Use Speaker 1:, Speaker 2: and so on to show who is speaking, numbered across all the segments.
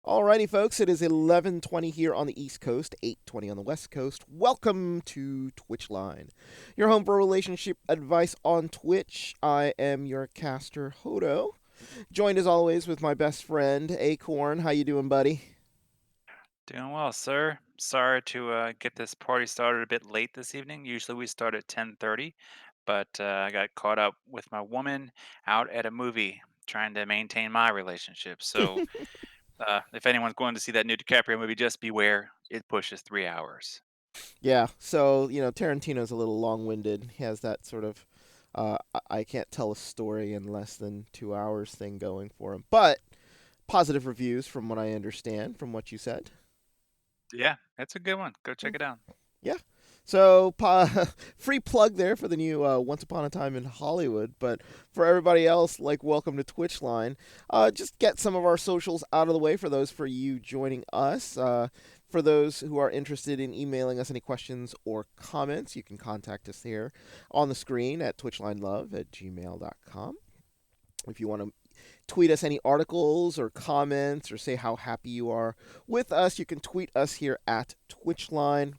Speaker 1: Alrighty, folks, it is 11:20 here on the East Coast, 8:20 on the West Coast. Welcome to Twitch Line, your home for relationship advice on Twitch. I am your caster, Hodo, joined as always with my best friend, Acorn. How you doing, buddy?
Speaker 2: Doing well, sir. Sorry to get this party started a bit late this evening. Usually we start at 10:30, but I got caught up with my woman out at a movie trying to maintain my relationship. So if anyone's going to see that new DiCaprio movie, just beware. It pushes 3 hours.
Speaker 1: Yeah, so, Tarantino's a little long winded. He has that sort of, I can't tell a story in less than 2 hours thing going for him. But positive reviews from what I understand, from what you said.
Speaker 2: Yeah, that's a good one. Go check it out.
Speaker 1: Yeah. So, free plug there for the new Once Upon a Time in Hollywood. But for everybody else, like, welcome to Twitch Line. Just get some of our socials out of the way for you joining us. For those who are interested in emailing us any questions or comments, you can contact us here on the screen at twitchlinelove@gmail.com. If you want to tweet us any articles or comments or say how happy you are with us, you can tweet us here at Twitchline.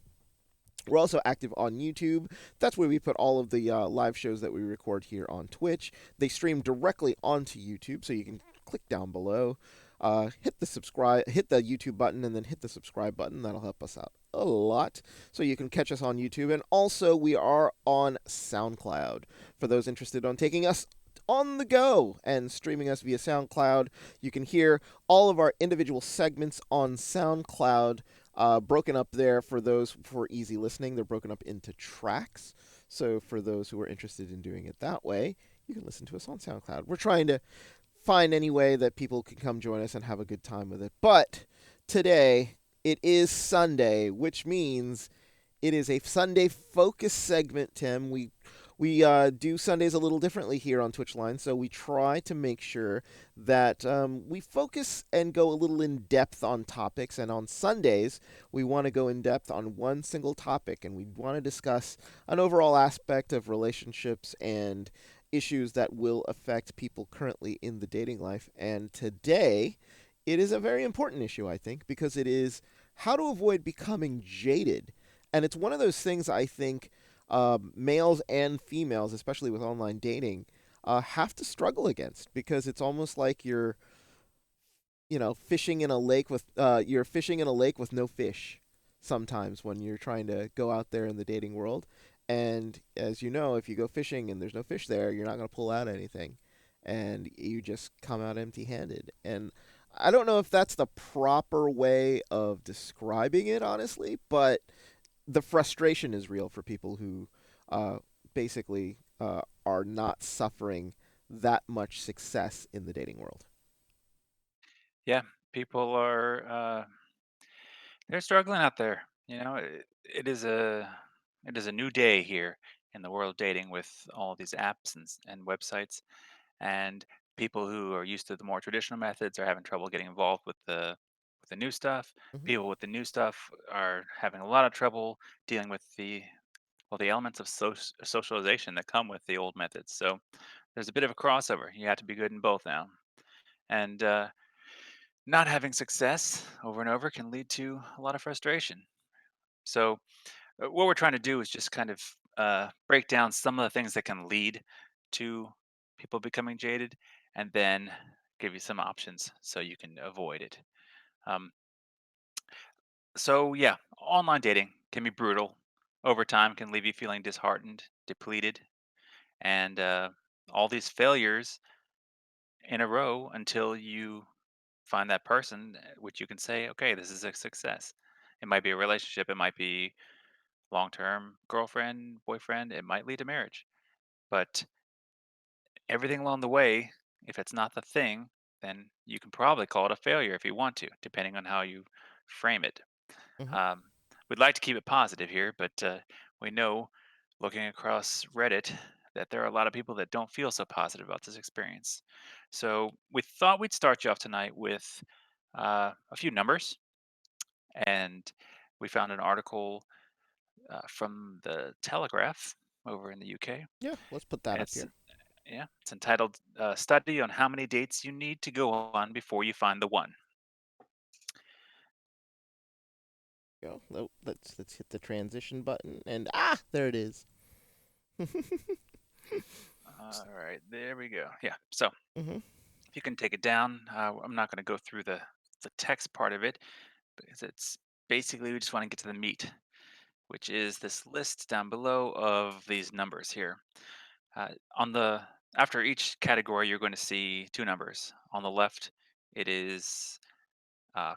Speaker 1: We're also active on YouTube. That's where we put all of the live shows that we record here on Twitch. They stream directly onto YouTube, so you can click down below, hit the YouTube button, and then hit the subscribe button. That'll help us out a lot. So you can catch us on YouTube, and also we are on SoundCloud for those interested on taking us on the go and streaming us via SoundCloud. You can hear all of our individual segments on SoundCloud, broken up there for those for easy listening. They're broken up into tracks. So for those who are interested in doing it that way, you can listen to us on SoundCloud. We're trying to find any way that people can come join us and have a good time with it. But today it is Sunday, which means it is a Sunday focus segment, Tim. We do Sundays a little differently here on Twitch Line, so we try to make sure that we focus and go a little in depth on topics. And on Sundays, we want to go in depth on one single topic, and we want to discuss an overall aspect of relationships and issues that will affect people currently in the dating life. And today, it is a very important issue, I think, because it is how to avoid becoming jaded. And it's one of those things I think males and females, especially with online dating, have to struggle against because it's almost like fishing in a lake with you're fishing in a lake with no fish. Sometimes when you're trying to go out there in the dating world, and as you know, if you go fishing and there's no fish there, you're not going to pull out anything, and you just come out empty-handed. And I don't know if that's the proper way of describing it, honestly, but the frustration is real for people who uh, basically are not suffering that much success in the dating world.
Speaker 2: Yeah, people are they're struggling out there. It is a new day here in the world of dating with all these apps and websites. And people who are used to the more traditional methods are having trouble getting involved with the new stuff.
Speaker 1: Hmm.
Speaker 2: People with the new stuff are having a lot of trouble dealing with the elements of socialization that come with the old methods. So there's a bit of a crossover. You have to be good in both now, and not having success over and over can lead to a lot of frustration. So what we're trying to do is just kind of break down some of the things that can lead to people becoming jaded, and then give you some options so you can avoid it. Um, so yeah, online dating can be brutal. Over time, can leave you feeling disheartened, depleted, and all these failures in a row until you find that person, which you can say, okay, this is a success. It might be a relationship, it might be long term girlfriend, boyfriend, it might lead to marriage. But everything along the way, if it's not the thing, then you can probably call it a failure if you want to, depending on how you frame it.
Speaker 1: Hmm.
Speaker 2: Um, we'd like to keep it positive here, but we know, looking across Reddit, that there are a lot of people that don't feel so positive about this experience. So we thought we'd start you off tonight with a few numbers, and we found an article from the Telegraph over in the UK.
Speaker 1: Yeah, let's put that up
Speaker 2: It's
Speaker 1: here.
Speaker 2: Yeah, it's entitled "Study on How Many Dates You Need to Go On Before You Find the One."
Speaker 1: go. Oh, let's hit the transition button, and there it is.
Speaker 2: All right, there we go. Yeah. So
Speaker 1: Mm-hmm.
Speaker 2: if you can take it down, I'm not going to go through the text part of it because it's basically we just want to get to the meat, which is this list down below of these numbers here. On the After each category, you're going to see two numbers. On the left, it is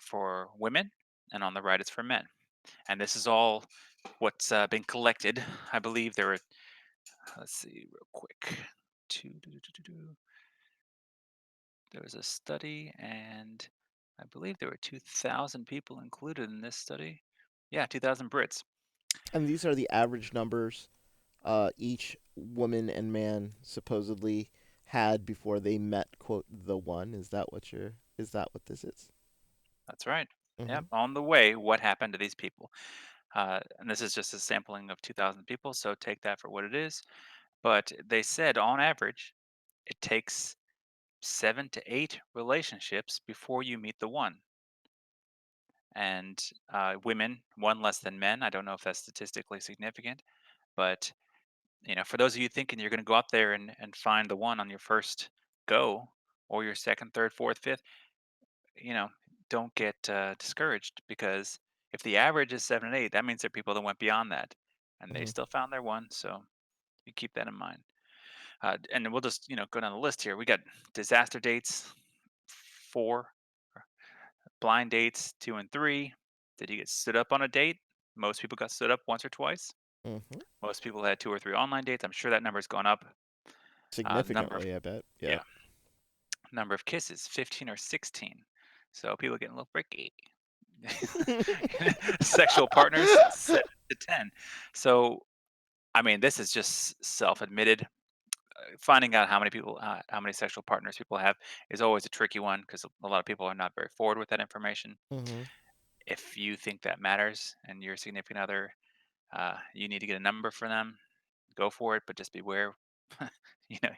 Speaker 2: for women, and on the right, it's for men. And this is all what's been collected. I believe there were, let's see, real quick. There was a study, and I believe there were 2,000 people included in this study. Yeah, 2,000 Brits.
Speaker 1: And these are the average numbers each woman and man supposedly had before they met quote the one. Is that what you're? Is that what this is?
Speaker 2: That's right.
Speaker 1: Mm-hmm.
Speaker 2: Yep. On the way, what happened to these people? And this is just a sampling of 2,000 people, so take that for what it is. But they said on average, it takes 7 to 8 relationships before you meet the one. And women, one less than men. I don't know if that's statistically significant, but for those of you thinking you're going to go out there and find the one on your first go or your second, third, fourth, fifth, you know, don't get discouraged because if the average is 7 and 8, that means there are people that went beyond that and they
Speaker 1: Mm-hmm.
Speaker 2: still found their one. So you keep that in mind. And then we'll just go down the list here. We got disaster dates, 4, blind dates, 2 and 3. Did you get stood up on a date? Most people got stood up once or twice.
Speaker 1: Mm-hmm.
Speaker 2: Most people had 2 or 3 online dates. I'm sure that number's gone up. Number of
Speaker 1: Significantly, I bet. Yeah.
Speaker 2: Yeah, number of kisses, 15 or 16. So people getting a little freaky. Sexual partners, 7 to 10. So I mean, this is just self-admitted. Finding out how many sexual partners people have is always a tricky one because a lot of people are not very forward with that information.
Speaker 1: Mm-hmm.
Speaker 2: If you think that matters and your significant other, you need to get a number for them, go for it, but just beware.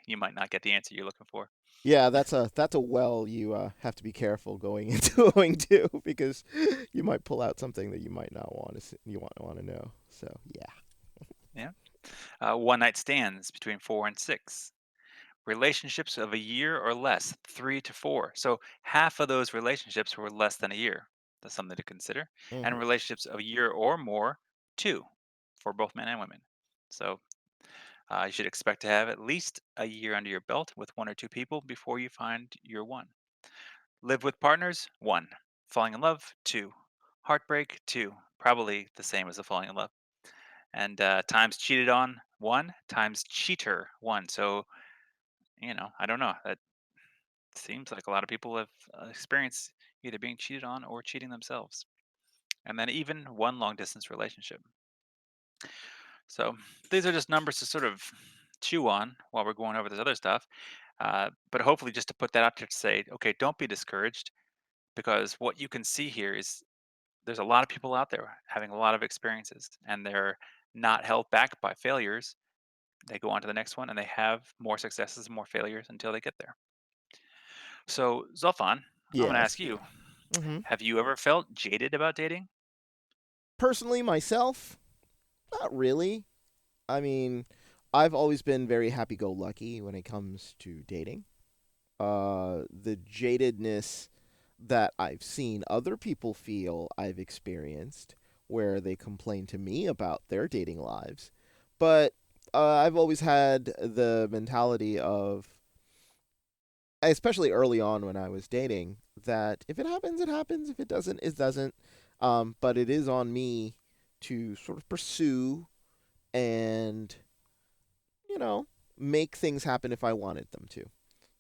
Speaker 2: You might not get the answer you're looking for.
Speaker 1: Yeah, that's a well you have to be careful going into going to because you might pull out something that you might not want to you want to know. So yeah.
Speaker 2: Yeah. One night stands between 4 and 6. Relationships of a year or less, 3 to 4. So half of those relationships were less than a year. That's something to consider. And
Speaker 1: Mm-hmm.
Speaker 2: relationships of a year or more, 2 for both men and women. So you should expect to have at least a year under your belt with 1 or 2 people before you find your one. Live with partners, 1. Falling in love, 2. Heartbreak, 2. Probably the same as the falling in love. And times cheated on, 1. Times cheater, 1. So, I don't know. That seems like a lot of people have experienced either being cheated on or cheating themselves. And then even one long distance relationship. So these are just numbers to sort of chew on while we're going over this other stuff. But hopefully, just to put that out there to say, okay, don't be discouraged because what you can see here is there's a lot of people out there having a lot of experiences and they're not held back by failures. They go on to the next one and they have more successes and more failures until they get there. So, Zolfan, I'm going to
Speaker 1: Yes.
Speaker 2: ask you,
Speaker 1: Mm-hmm.
Speaker 2: have you ever felt jaded about dating?
Speaker 1: Personally, myself, not really. I mean, I've always been very happy-go-lucky when it comes to dating. The jadedness that I've seen other people feel I've experienced where they complain to me about their dating lives. But I've always had the mentality of, especially early on when I was dating, that if it happens, it happens. If it doesn't, it doesn't. But it is on me to sort of pursue and, you know, make things happen if I wanted them to.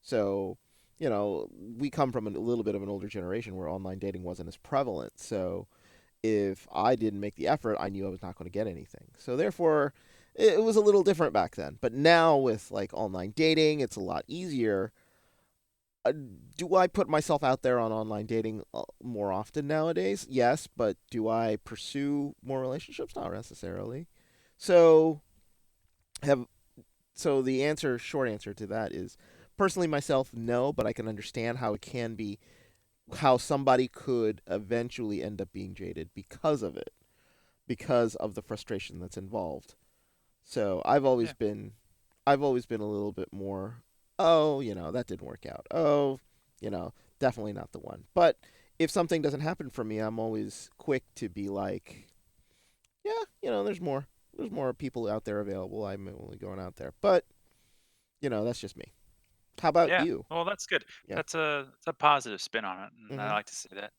Speaker 1: So, we come from a little bit of an older generation where online dating wasn't as prevalent. So, if I didn't make the effort, I knew I was not going to get anything. So, therefore, it was a little different back then. But now with like online dating, it's a lot easier. Do I put myself out there on online dating more often nowadays? Yes, but do I pursue more relationships? Not necessarily. So, have the short answer to that is personally myself, no, but I can understand how it can be, how somebody could eventually end up being jaded because of it. because of the frustration that's involved. So
Speaker 2: Yeah.
Speaker 1: I've always been a little bit more, oh, that didn't work out. Oh, definitely not the one. But if something doesn't happen for me, I'm always quick to be like, yeah, there's more people out there available. I'm only going out there. But, that's just me. How about
Speaker 2: Yeah.
Speaker 1: you?
Speaker 2: Well, that's good.
Speaker 1: Yeah.
Speaker 2: That's a positive spin on it, and I
Speaker 1: Mhm.
Speaker 2: like to see that.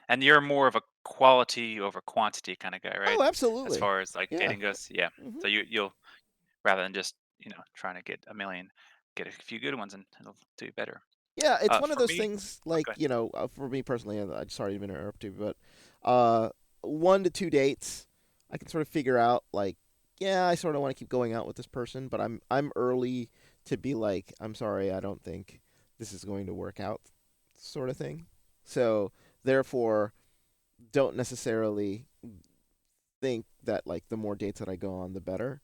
Speaker 2: And you're more of a quality over quantity kind of guy, right?
Speaker 1: Oh,
Speaker 2: As
Speaker 1: absolutely.
Speaker 2: far as like
Speaker 1: Yeah.
Speaker 2: dating goes, yeah.
Speaker 1: Mhm.
Speaker 2: So you'll rather than just trying to get a million, get a few good ones, and it'll do you better.
Speaker 1: Yeah, it's one of
Speaker 2: For
Speaker 1: those
Speaker 2: me,
Speaker 1: things
Speaker 2: oh,
Speaker 1: like,
Speaker 2: go ahead.
Speaker 1: for me personally, and I'm sorry to interrupt you, but uh 1 to 2 dates, I can sort of figure out like, yeah, I sort of want to keep going out with this person, but I'm early to be like, I'm sorry, I don't think this is going to work out sort of thing. So, therefore, don't necessarily think that like the more dates that I go on, the better.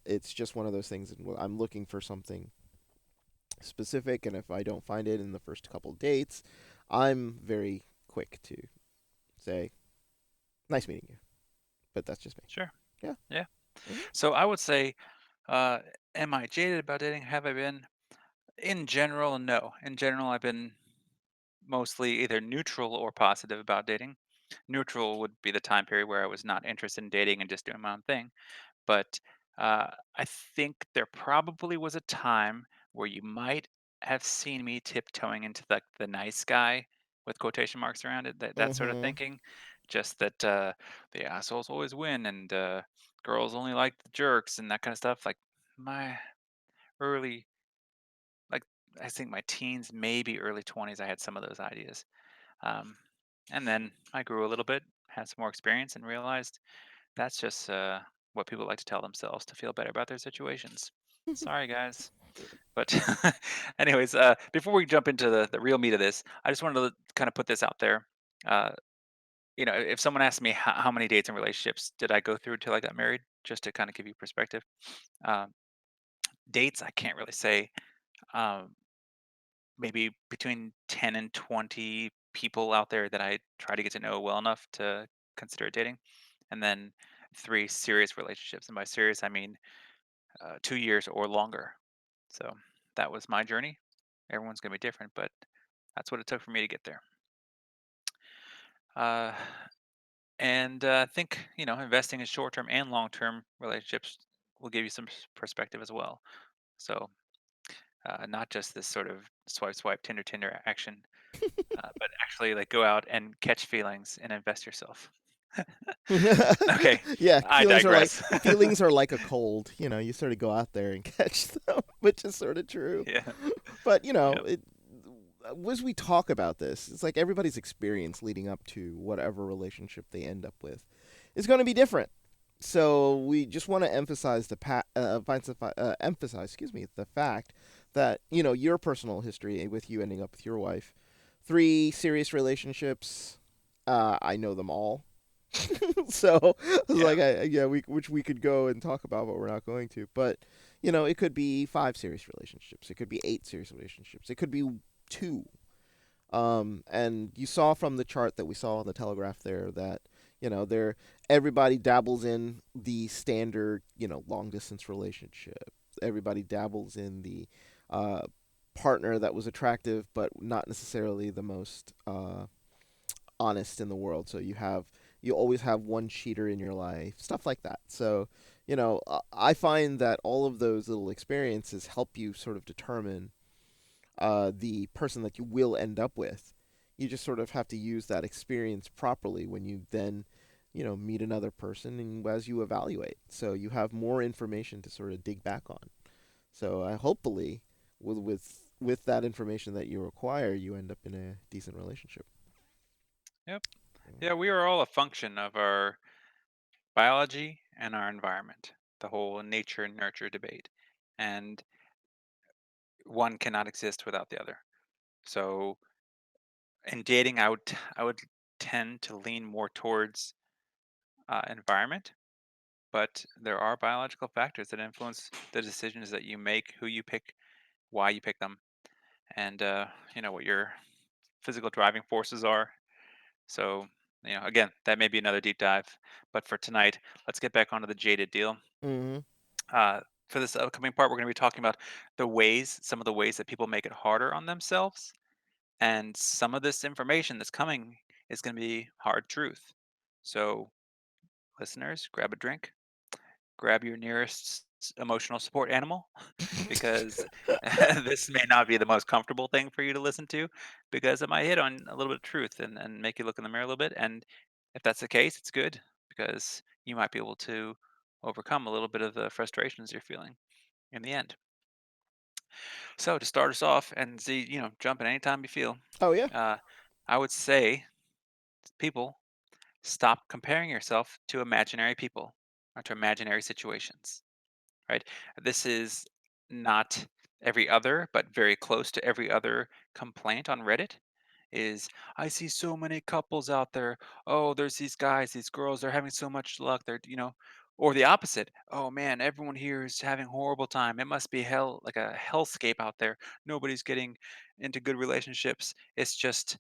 Speaker 1: It's just one of those things. I'm looking for something specific, and if I don't find it in the first couple dates, I'm very quick to say, "Nice meeting you," but that's just me.
Speaker 2: Sure.
Speaker 1: Yeah.
Speaker 2: Yeah.
Speaker 1: Hmm.
Speaker 2: So I would say, uh, am I jaded about dating? Have I been? In general, no. In general, I've been mostly either neutral or positive about dating. Neutral would be the time period where I was not interested in dating and just doing my own thing. But I think there probably was a time where you might have seen me tiptoeing into the nice guy with quotation marks around it, that sort of
Speaker 1: Hmm.
Speaker 2: thinking. Just that the assholes always win and girls only like the jerks and that kind of stuff. Like my early, like I think my teens, maybe early 20s, I had some of those ideas. Um, and then I grew a little bit, had some more experience, and realized that's just what people like to tell themselves to feel better about their situations. Sorry, guys. But, anyways, before we jump into the real meat of this, I just wanted to kind of put this out there. Uh, if someone asked me how many dates and relationships did I go through till I got married, just to kind of give you perspective, um, dates I can't really say. Um, Maybe between 10 and 20 people out there that I try to get to know well enough to consider it dating, and then three serious relationships. And by serious, I mean 2 years or longer. So that was my journey. Everyone's going to be different, but that's what it took for me to get there. Uh, and I think, investing in short term and long term relationships will give you some perspective as well. So, not just this sort of swipe, swipe, Tinder, Tinder action, but actually like go out and catch feelings and invest yourself. Okay,
Speaker 1: Yeah,
Speaker 2: I digress.
Speaker 1: feelings are like a cold. You sort of go out there and catch them, which is sort of true.
Speaker 2: Yeah.
Speaker 1: But
Speaker 2: Yep.
Speaker 1: as we talk about this, it's like everybody's experience leading up to whatever relationship they end up with is going to be different. So we just want to emphasize excuse me, the fact that your personal history with you ending up with your wife, 3 serious relationships. I know them all. So I was
Speaker 2: Yeah.
Speaker 1: like, yeah, which we could go and talk about, but we're not going to. But it could be 5 serious relationships. It could be 8 serious relationships. It could be two. And you saw from the chart that we saw on the telegraph there that there everybody dabbles in the standard long distance relationship. Everybody dabbles in the uh, partner that was attractive, but not necessarily the most honest in the world. So you always have one cheater in your life, stuff like that. So I find that all of those little experiences help you sort of determine the person that you will end up with. You just sort of have to use that experience properly when you then meet another person and as you evaluate. So you have more information to sort of dig back on. So I hopefully with that information that you acquire, you end up in a decent relationship.
Speaker 2: Yep. Yeah, we are all a function of our biology and our environment, the whole nature and nurture debate. And one cannot exist without the other. So in dating, I would tend to lean more towards environment, but there are biological factors that influence the decisions that you make, who you pick, why you pick them, and what your physical driving forces are. So Again, that may be another deep dive. But for tonight, let's get back onto the jaded deal.
Speaker 1: Mm-hmm.
Speaker 2: Uh, for this upcoming part, we're going to be talking about some of the ways that people make it harder on themselves, and some of this information that's coming is going to be hard truth. So, listeners, grab a drink, grab your nearest emotional support animal, because this may not be the most comfortable thing for you to listen to, because it might hit on a little bit of truth and make you look in the mirror a little bit. And if that's the case, it's good, because you might be able to overcome a little bit of the frustrations you're feeling in the end. So to start us off, and see, jump in anytime you feel,
Speaker 1: Oh yeah.
Speaker 2: uh, I would say, people, stop comparing yourself to imaginary people or to imaginary situations, right? This is not every other, but very close to every other complaint on Reddit is, I see so many couples out there. Oh, there's these guys, these girls, they're having so much luck. Or the opposite. Oh man, everyone here is having a horrible time. It must be hell, like a hellscape out there. Nobody's getting into good relationships. It's just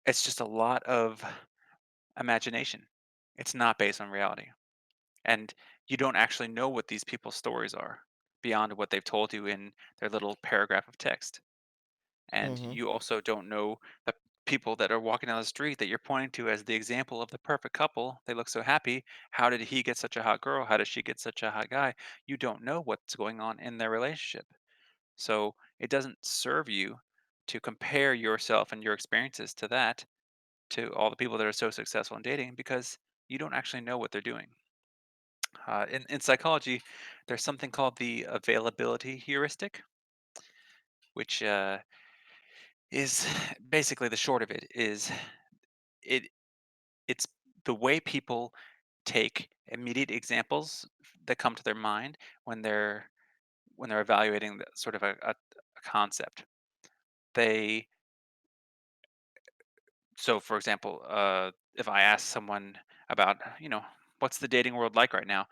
Speaker 2: a lot of imagination. It's not based on reality. And you don't actually know what these people's stories are beyond what they've told you in their little paragraph of text. And
Speaker 1: Mm-hmm.
Speaker 2: you also don't know the people that are walking down the street that you're pointing to as the example of the perfect couple. They look so happy. How did he get such a hot girl? How does she get such a hot guy? You don't know what's going on in their relationship. So it doesn't serve you to compare yourself and your experiences to all the people that are so successful in dating, because you don't actually know what they're doing. In psychology, there's something called the availability heuristic, which is basically, the short of it is, it it's the way people take immediate examples that come to their mind when they're evaluating sort of a concept. They So, for example, if I ask someone about, what's the dating world like right now,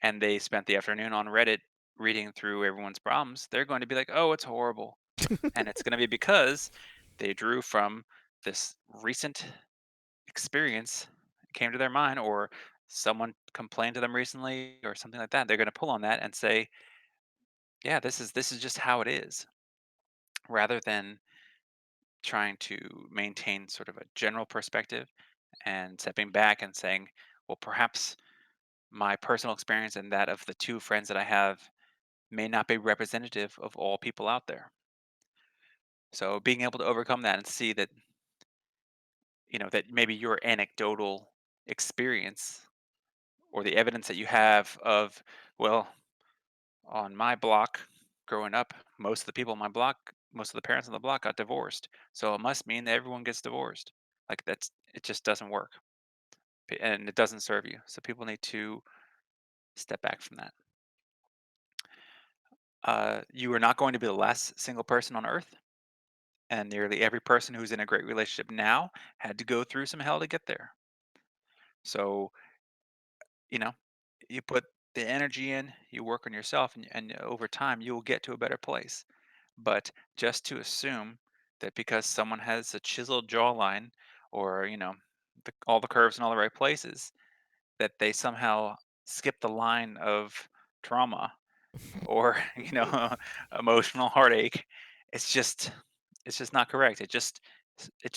Speaker 2: and they spent the afternoon on Reddit reading through everyone's problems, they're going to be like, "Oh, it's horrible," and it's going to be because they drew from this recent experience, came to their mind, or someone complained to them recently, or something like that. They're going to pull on that and say, "Yeah, this is just how it is," rather than trying to maintain sort of a general perspective and stepping back and saying, well, perhaps my personal experience and that of the two friends that I have may not be representative of all people out there. So being able to overcome that and see that, that maybe your anecdotal experience, or the evidence that you have of, well, on my block growing up, most of the people on my block, most of the parents on the block got divorced. So it must mean that everyone gets divorced. Like, it just doesn't work, and it doesn't serve you. So people need to step back from that. You are not going to be the last single person on earth, and nearly every person who's in a great relationship now had to go through some hell to get there. So, you know, you put the energy in, you work on yourself, and over time you will get to a better place. But just to assume that because someone has a chiseled jawline, or, all the curves in all the right places, that they somehow skip the line of trauma, or emotional heartache, it's just it's just not correct. It just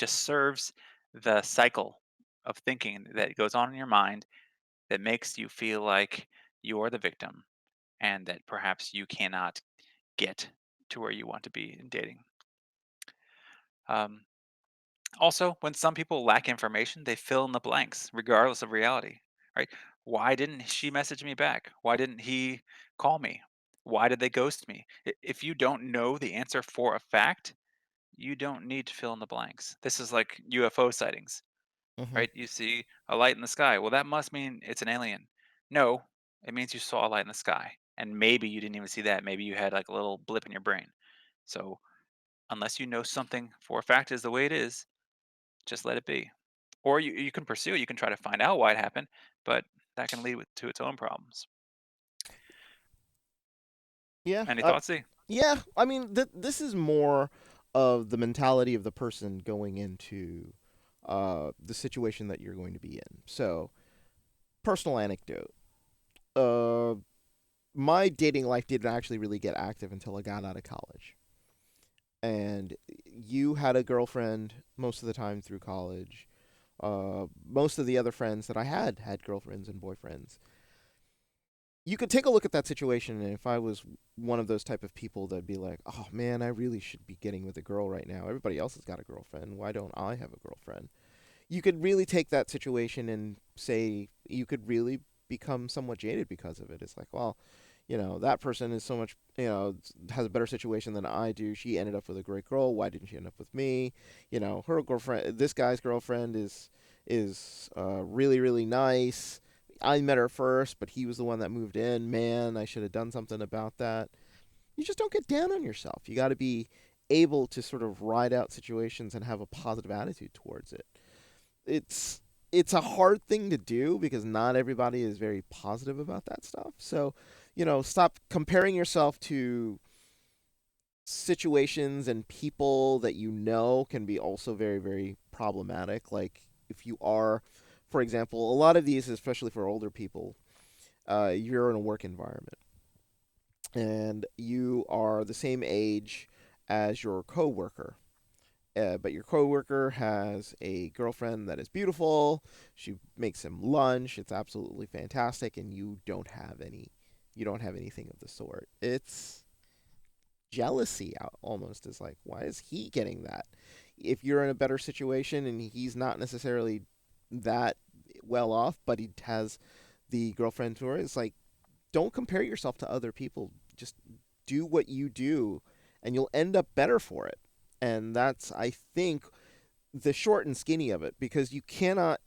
Speaker 2: serves the cycle of thinking that goes on in your mind, that makes you feel like you're the victim, and that perhaps you cannot get to where you want to be in dating. um, Also, when some people lack information, they fill in the blanks regardless of reality, right? Why didn't she message me back? Why didn't he call me? Why did they ghost me? If you don't know the answer for a fact, you don't need to fill in the blanks. This is like UFO sightings,
Speaker 1: Mm-hmm.
Speaker 2: right? You see a light in the sky. Well, that must mean it's an alien. No, it means you saw a light in the sky. And maybe you didn't even see that. Maybe you had like a little blip in your brain. So, unless you know something for a fact is the way it is, just let it be. Or you can pursue it, you can try to find out why it happened, but that can lead to its own problems.
Speaker 1: Yeah.
Speaker 2: Any thoughts, Z?
Speaker 1: Yeah. I mean, this is more of the mentality of the person going into the situation that you're going to be in. So, personal anecdote. Uh, my dating life didn't actually really get active until I got out of college. And you had a girlfriend most of the time through college. Most of the other friends that I had girlfriends and boyfriends. You could take a look at that situation, and if I was one of those type of people that'd be like, "Oh man, I really should be getting with a girl right now. Everybody else has got a girlfriend. Why don't I have a girlfriend?" You could really take that situation and say you could really become somewhat jaded because of it. It's like, well, that person is so much, has a better situation than I do. She ended up with a great girl. Why didn't she end up with me? Her girlfriend, this guy's girlfriend is really really nice. I met her first, but he was the one that moved in. Man, I should have done something about that. You just don't get down on yourself. You got to be able to sort of ride out situations and have a positive attitude towards it. It's a hard thing to do because not everybody is very positive about that stuff. So, stop comparing yourself to situations and people that can be also very very problematic. Like if you are, for example, a lot of these, especially for older people, you're in a work environment and you are the same age as your coworker, but your coworker has a girlfriend that is beautiful. She makes him lunch. It's absolutely fantastic, and you don't have any. You don't have anything of the sort. It's jealousy almost. Is like, why is he getting that? If you're in a better situation and he's not necessarily that well off, but he has the girlfriend tour, it's like, don't compare yourself to other people. Just do what you do, and you'll end up better for it. And that's, I think, the short and skinny of it, because you cannot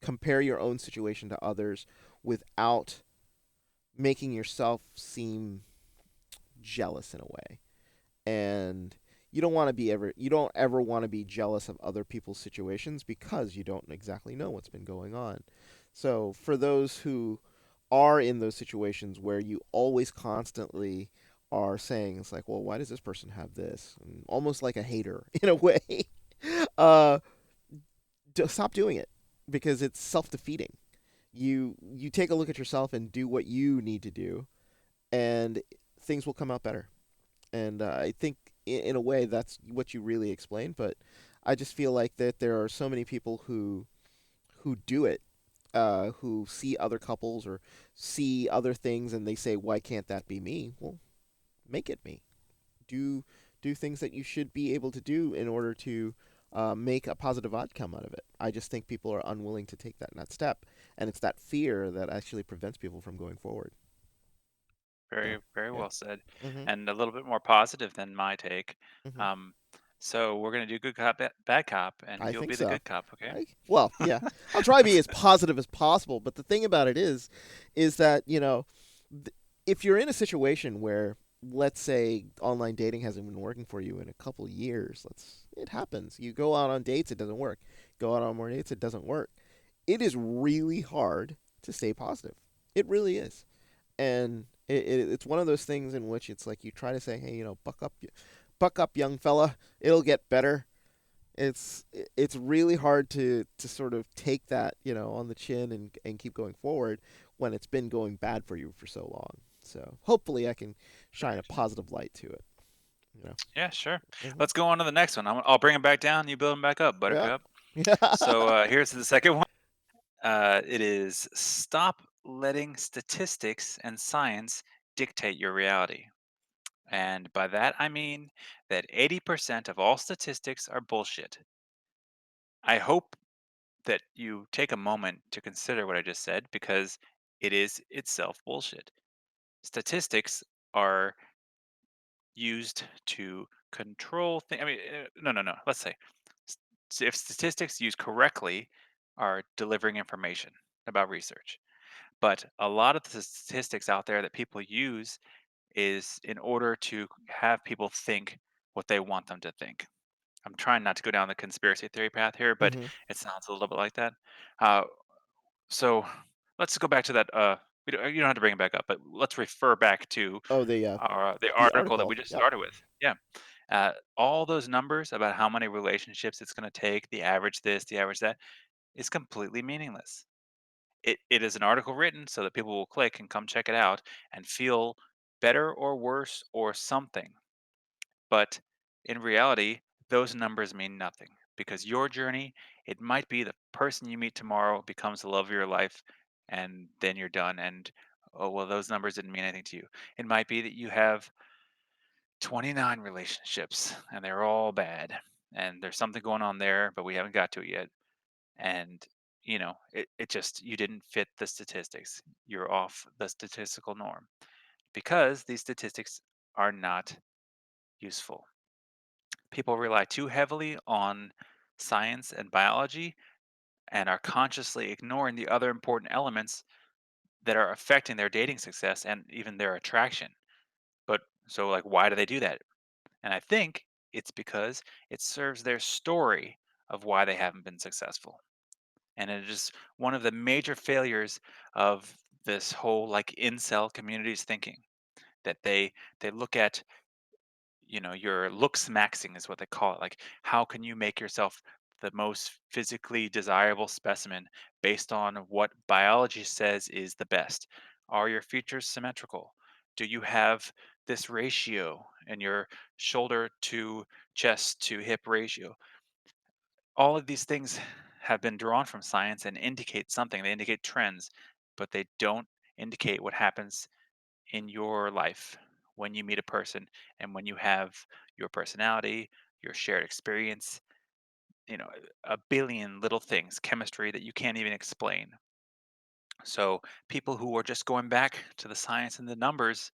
Speaker 1: compare your own situation to others without making yourself seem jealous in a way. And you don't ever want to be jealous of other people's situations because you don't exactly know what's been going on. So for those who are in those situations where you always constantly are saying, it's like, well, why does this person have this, and almost like a hater in a way, uh stop doing it, because it's self-defeating. You take a look at yourself and do what you need to do, and things will come out better. And I think in a way that's what you really explained. But I just feel like that there are so many people who do it, who see other couples or see other things, and they say, "Why can't that be me?" Well, make it me. Do do things that you should be able to do in order to make a positive outcome out of it. I just think people are unwilling to take that step, and it's that fear that actually prevents people from going forward. Yeah,
Speaker 2: Very, very
Speaker 1: yeah.
Speaker 2: well said,
Speaker 1: Mhm.
Speaker 2: and a little bit more positive than my take.
Speaker 1: Mhm.
Speaker 2: Um, so we're gonna do good cop, bad cop, and
Speaker 1: I
Speaker 2: you'll
Speaker 1: think
Speaker 2: be the
Speaker 1: so.
Speaker 2: good cop, okay?
Speaker 1: Well, yeah. I'll try to be as positive as possible, but the thing about it is that, th- if you're in a situation where, let's say, online dating hasn't been working for you in a couple years, it happens. You go out on dates, it doesn't work. Go out on more dates, it doesn't work. It is really hard to stay positive. It really is. And it's one of those things in which it's like you try to say, hey, buck up, young fella. It'll get better. It's really hard to sort of take that, on the chin, and keep going forward when it's been going bad for you for so long. So hopefully I can shine a
Speaker 2: Right.
Speaker 1: positive light to it. You know.
Speaker 2: Yeah, sure.
Speaker 1: Hmm.
Speaker 2: Let's go on to the next one. I'll bring him back down. You build him back up,
Speaker 1: Yeah.
Speaker 2: Buttercup. So here's the second one. It is stop letting statistics and science dictate your reality. And by that, I mean that 80% of all statistics are bullshit. I hope that you take a moment to consider what I just said because it is itself bullshit. Statistics are used to control things. I mean, no, no, no. Let's say if statistics used correctly are delivering information about research. But a lot of the statistics out there that people use is in order to have people think what they want them to think. I'm trying not to go down the conspiracy theory path here, but
Speaker 1: Hmm.
Speaker 2: it sounds a little bit like that. Uh, so let's go back to that. You don't have to bring it back up, but let's refer back to
Speaker 1: Oh, the
Speaker 2: the
Speaker 1: the
Speaker 2: article that we
Speaker 1: article.
Speaker 2: just
Speaker 1: Yep.
Speaker 2: started with. Yeah. All those numbers about how many relationships it's going to take, the average this, the average that, is completely meaningless. It is an article written so that people will click and come check it out and feel better or worse or something. But in reality, those numbers mean nothing because your journey, it might be the person you meet tomorrow becomes the love of your life and then you're done. And oh, well, those numbers didn't mean anything to you. It might be that you have 29 relationships and they're all bad and there's something going on there, but we haven't got to it yet. And, it just, you didn't fit the statistics. You're off the statistical norm because these statistics are not useful. People rely too heavily on science and biology and are consciously ignoring the other important elements that are affecting their dating success and even their attraction. But so, like, why do they do that? And I think it's because it serves their story of why they haven't been successful. And it is one of the major failures of this whole like incel community's thinking that they look at your looks maxing is what they call it. Like, how can you make yourself the most physically desirable specimen based on what biology says is the best? Are your features symmetrical? Do you have this ratio in your shoulder to chest to hip ratio? All of these things have been drawn from science and indicate something. They indicate trends, but they don't indicate what happens in your life when you meet a person and when you have your personality, your shared experience, a billion little things, chemistry that you can't even explain. So, people who are just going back to the science and the numbers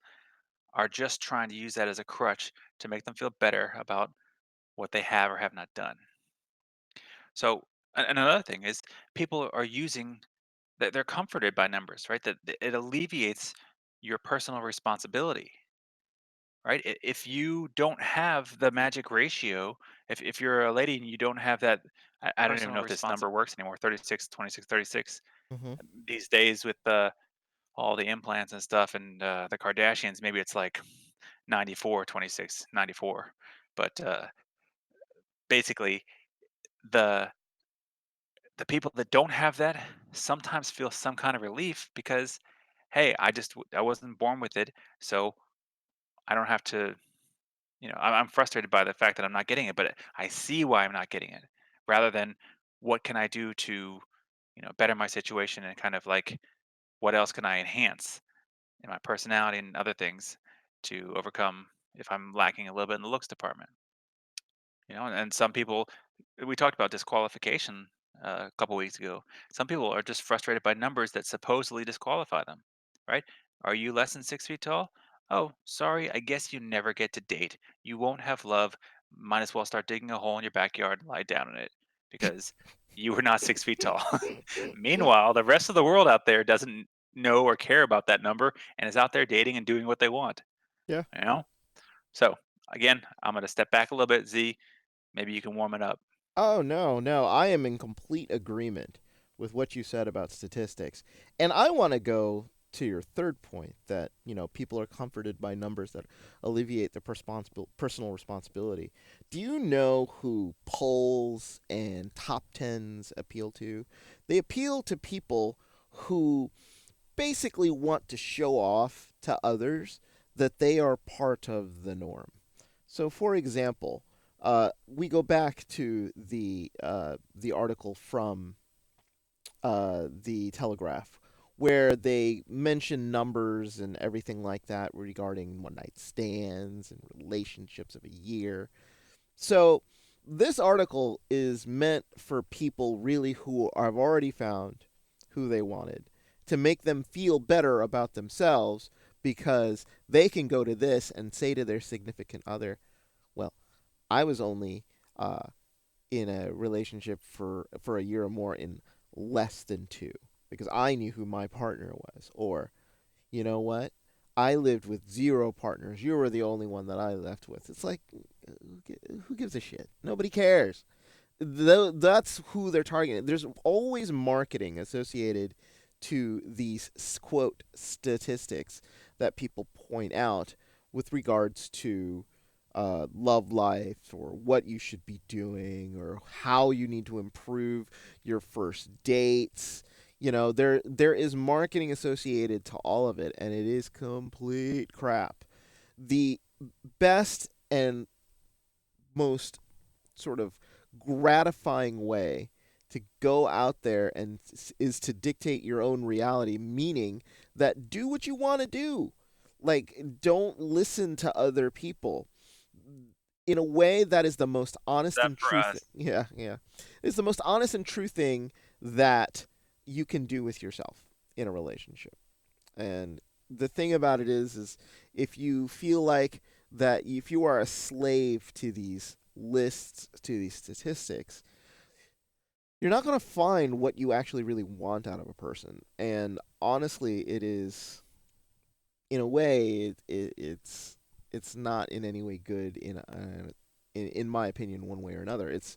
Speaker 2: are just trying to use that as a crutch to make them feel better about what they have or have not done. So, and another thing is people are using that they're comforted by numbers, right? That it alleviates your personal responsibility, right? If you don't have the magic ratio, if you're a lady and you don't have that, I don't even
Speaker 1: Personal
Speaker 2: know if this
Speaker 1: responsibility.
Speaker 2: number works anymore, 36, 26, 36.
Speaker 1: Mm-hmm.
Speaker 2: These days with all the implants and stuff and the Kardashians, maybe it's like 94, 26, 94. But basically, the the people that don't have that sometimes feel some kind of relief because, hey, I wasn't born with it, so I don't have to. I'm frustrated by the fact that I'm not getting it, but I see why I'm not getting it, rather than what can I do to better my situation and kind of like what else can I enhance in my personality and other things to overcome if I'm lacking a little bit in the looks department. And some people, we talked about disqualification a couple weeks ago. Some people are just frustrated by numbers that supposedly disqualify them, right? Are you less than 6 feet tall? Oh, sorry, I guess you never get to date. You won't have love. Might as well start digging a hole in your backyard and lie down in it because you were not 6 feet tall. Meanwhile, the rest of the world out there doesn't know or care about that number and is out there dating and doing what they want.
Speaker 1: Yeah.
Speaker 2: You know? So again, I'm gonna step back a little bit, Z. Maybe you can warm it up.
Speaker 1: Oh, no, no. I am in complete agreement with what you said about statistics. And I want to go to your third point that, people are comforted by numbers that alleviate the personal responsibility. Do you know who polls and top tens appeal to? They appeal to people who basically want to show off to others that they are part of the norm. So, for example, we go back to the article from the Telegraph, where they mention numbers and everything like that regarding one night stands and relationships of a year. So, this article is meant for people really who have already found who they wanted to make them feel better about themselves because they can go to this and say to their significant other, well, I was only uh, in a relationship for a year or more in less than two because I knew who my partner was. Or, you know what? I lived with zero partners. You were the only one that I left with. It's like, who gives a shit? Nobody cares. That's who they're targeting. There's always marketing associated to these quote statistics that people point out with regards to love life or what you should be doing or how you need to improve your first dates. There is marketing associated to all of it, and it is complete crap. The best and most sort of gratifying way to go out there and is to dictate your own reality, meaning that do what you want to do. Like, don't listen to other people. In a way, that is the most honest
Speaker 2: Except
Speaker 1: and
Speaker 2: for
Speaker 1: true thing.
Speaker 2: us.
Speaker 1: Yeah, yeah. It's the most honest and true thing that you can do with yourself in a relationship. And the thing about it is if you feel like that if you are a slave to these lists, to these statistics, you're not going to find what you actually really want out of a person. And honestly, it is, in a way, it's not in any way good in my opinion, one way or another. It's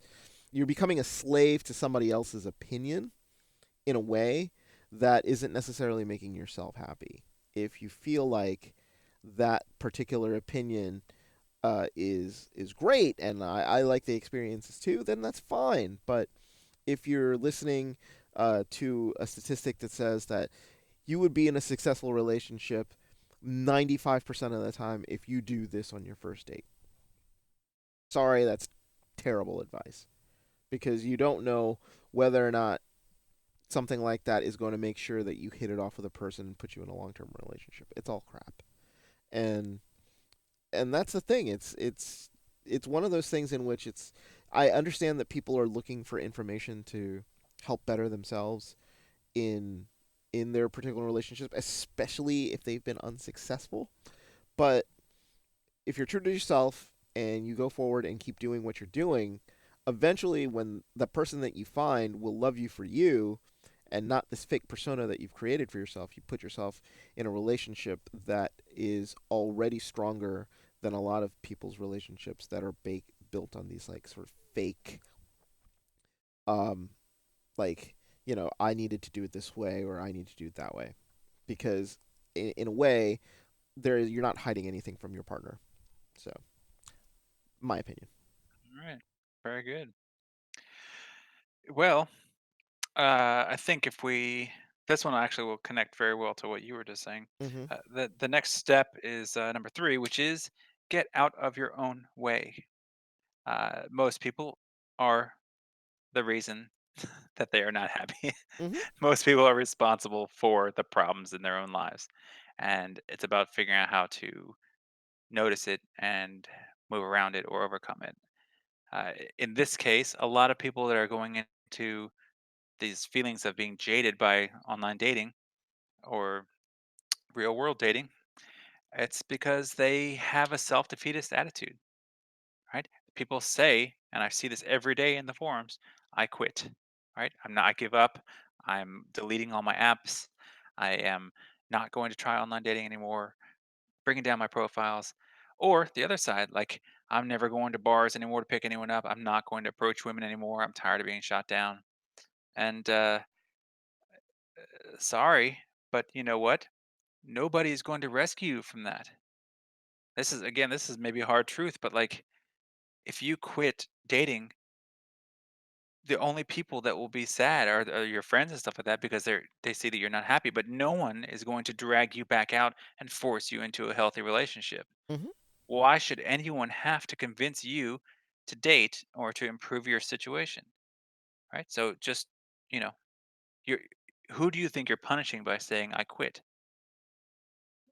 Speaker 1: you're becoming a slave to somebody else's opinion in a way that isn't necessarily making yourself happy. If you feel like that particular opinion is great, and I like the experiences too, then that's fine. But if you're listening to a statistic that says that you would be in a successful relationship 95% of the time if you do this on your first date, sorry, that's terrible advice because you don't know whether or not something like that is going to make sure that you hit it off with a person and put you in a long-term relationship. It's all crap. And that's the thing. It's one of those things in which it's I understand that people are looking for information to help better themselves in their particular relationship, especially if they've been unsuccessful. But if you're true to yourself and you go forward and keep doing what you're doing, eventually when the person that you find will love you for you and not this fake persona that you've created for yourself, you put yourself in a relationship that is already stronger than a lot of people's relationships that are built on these like sort of fake um like, I needed to do it this way or I need to do it that way. Because in a way, you're not hiding anything from your partner. So, my opinion.
Speaker 2: All right. Very good. Well, I think if we this one actually will connect very well to what you were just saying.
Speaker 1: Mhm.
Speaker 2: The next step is number three, which is get out of your own way. Most people are the reason that they are not happy.
Speaker 1: Mhm.
Speaker 2: Most people are responsible for the problems in their own lives, and it's about figuring out how to notice it and move around it or overcome it. In this case, a lot of people that are going into these feelings of being jaded by online dating or real world dating, it's because they have a self defeatist attitude, right? People say, and I see this every day in the forums, I quit, right? I give up. I'm deleting all my apps. I am not going to try online dating anymore, bringing down my profiles. Or the other side, like, I'm never going to bars anymore to pick anyone up. I'm not going to approach women anymore. I'm tired of being shot down. And sorry, but you know what? Nobody is going to rescue you from that. This is maybe a hard truth, but like, if you quit dating, the only people that will be sad are your friends and stuff like that because they see that you're not happy, but no one is going to drag you back out and force you into a healthy relationship.
Speaker 1: Mhm.
Speaker 2: Why should anyone have to convince you to date or to improve your situation? Right? So just, you know, you're who do you think you're punishing by saying I quit?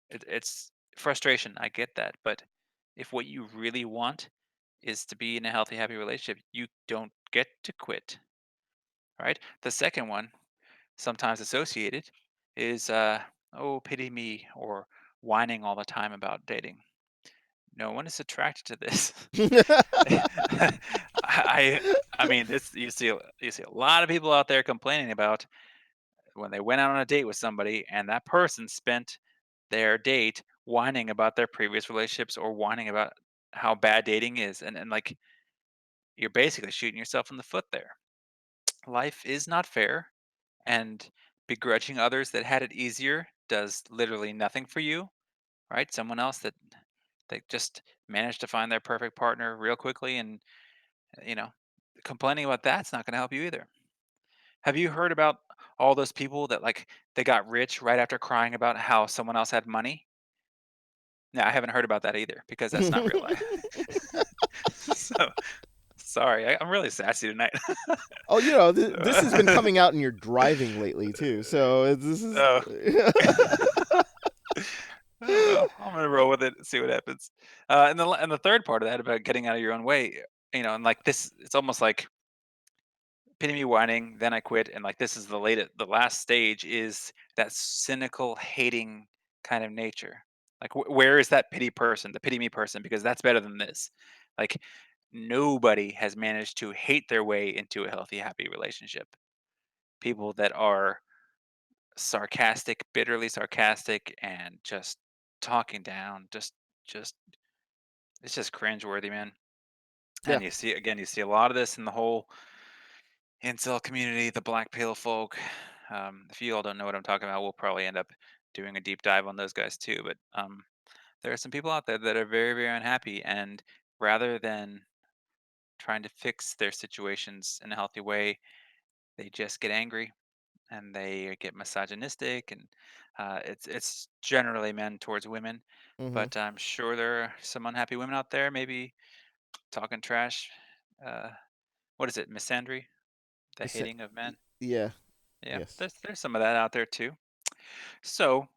Speaker 2: It's frustration. I get that, but if what you really want is to be in a healthy, happy relationship, you don't get to quit. Right? The second one, sometimes associated, is oh pity me or whining all the time about dating. No one is attracted to this. I I mean this you see a lot of people out there complaining about when they went out on a date with somebody and that person spent their date whining about their previous relationships or whining about how bad dating is and like you're basically shooting yourself in the foot there. Life is not fair and begrudging others that had it easier does literally nothing for you, right? Someone else that They just manage to find their perfect partner real quickly, and you know, complaining about that's not going to help you either. Have you heard about all those people that like they got rich right after crying about how someone else had money? No, I haven't heard about that either because that's not real life. So sorry, I'm really sassy tonight.
Speaker 1: Oh, this has been
Speaker 2: So,
Speaker 1: coming out in your driving lately too. So this is.
Speaker 2: oh. Oh, well, I'm gonna roll with it and see what happens. And the third part of that about getting out of your own way, and like this, it's almost like pity me whining, then I quit, and like this is the last stage is that cynical, hating kind of nature. Like, where is that pity person, the pity me person? Because that's better than this. Like, nobody has managed to hate their way into a healthy, happy relationship. People that are sarcastic, bitterly sarcastic, and just talking down, just it's just cringeworthy, man.
Speaker 1: Yeah.
Speaker 2: And you see a lot of this in the whole incel community, the black pill folk. If you all don't know what I'm talking about, we'll probably end up doing a deep dive on those guys too. But there are some people out there that are very, very unhappy, and rather than trying to fix their situations in a healthy way, they just get angry and they get misogynistic, and it's generally men towards women.
Speaker 1: Hmm.
Speaker 2: But I'm sure there are some unhappy women out there, maybe talking trash. Uh, what is it, misandry? The hating of men.
Speaker 1: Yeah.
Speaker 2: Yeah,
Speaker 1: Yes.
Speaker 2: there's some of that out there too. So,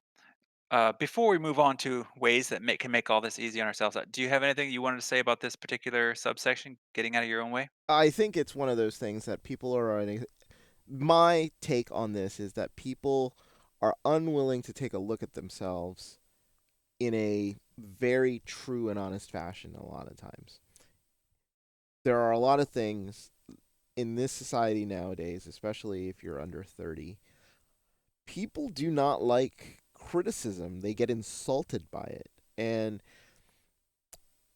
Speaker 2: before we move on to ways that can make all this easy on ourselves, do you have anything you wanted to say about this particular subsection, getting out of your own way?
Speaker 1: I think it's one of those things that people are. My take on this is that people are unwilling to take a look at themselves in a very true and honest fashion. A lot of times, there are a lot of things in this society nowadays, especially if you're under 30, people do not like criticism. They get insulted by it. And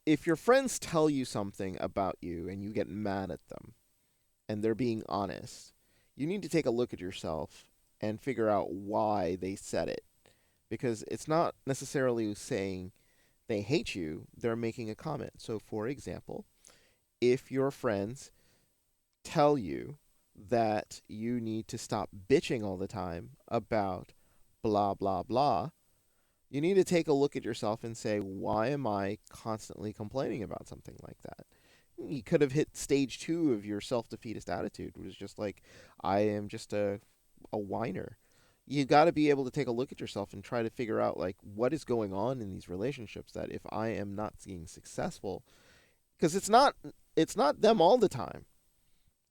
Speaker 1: if your friends tell you something about you and you get mad at them and they're being honest, you need to take a look at yourself and figure out why they said it. Because it's not necessarily saying they hate you, they're making a comment. So, for example, if your friends tell you that you need to stop bitching all the time about blah, blah, blah, you need to take a look at yourself and say, why am I constantly complaining about something like that? You could have hit stage 2 of your self defeatist attitude, which is just like, I am just a whiner. You got to be able to take a look at yourself and try to figure out like what is going on in these relationships, that if I am not being successful, because it's not them all the time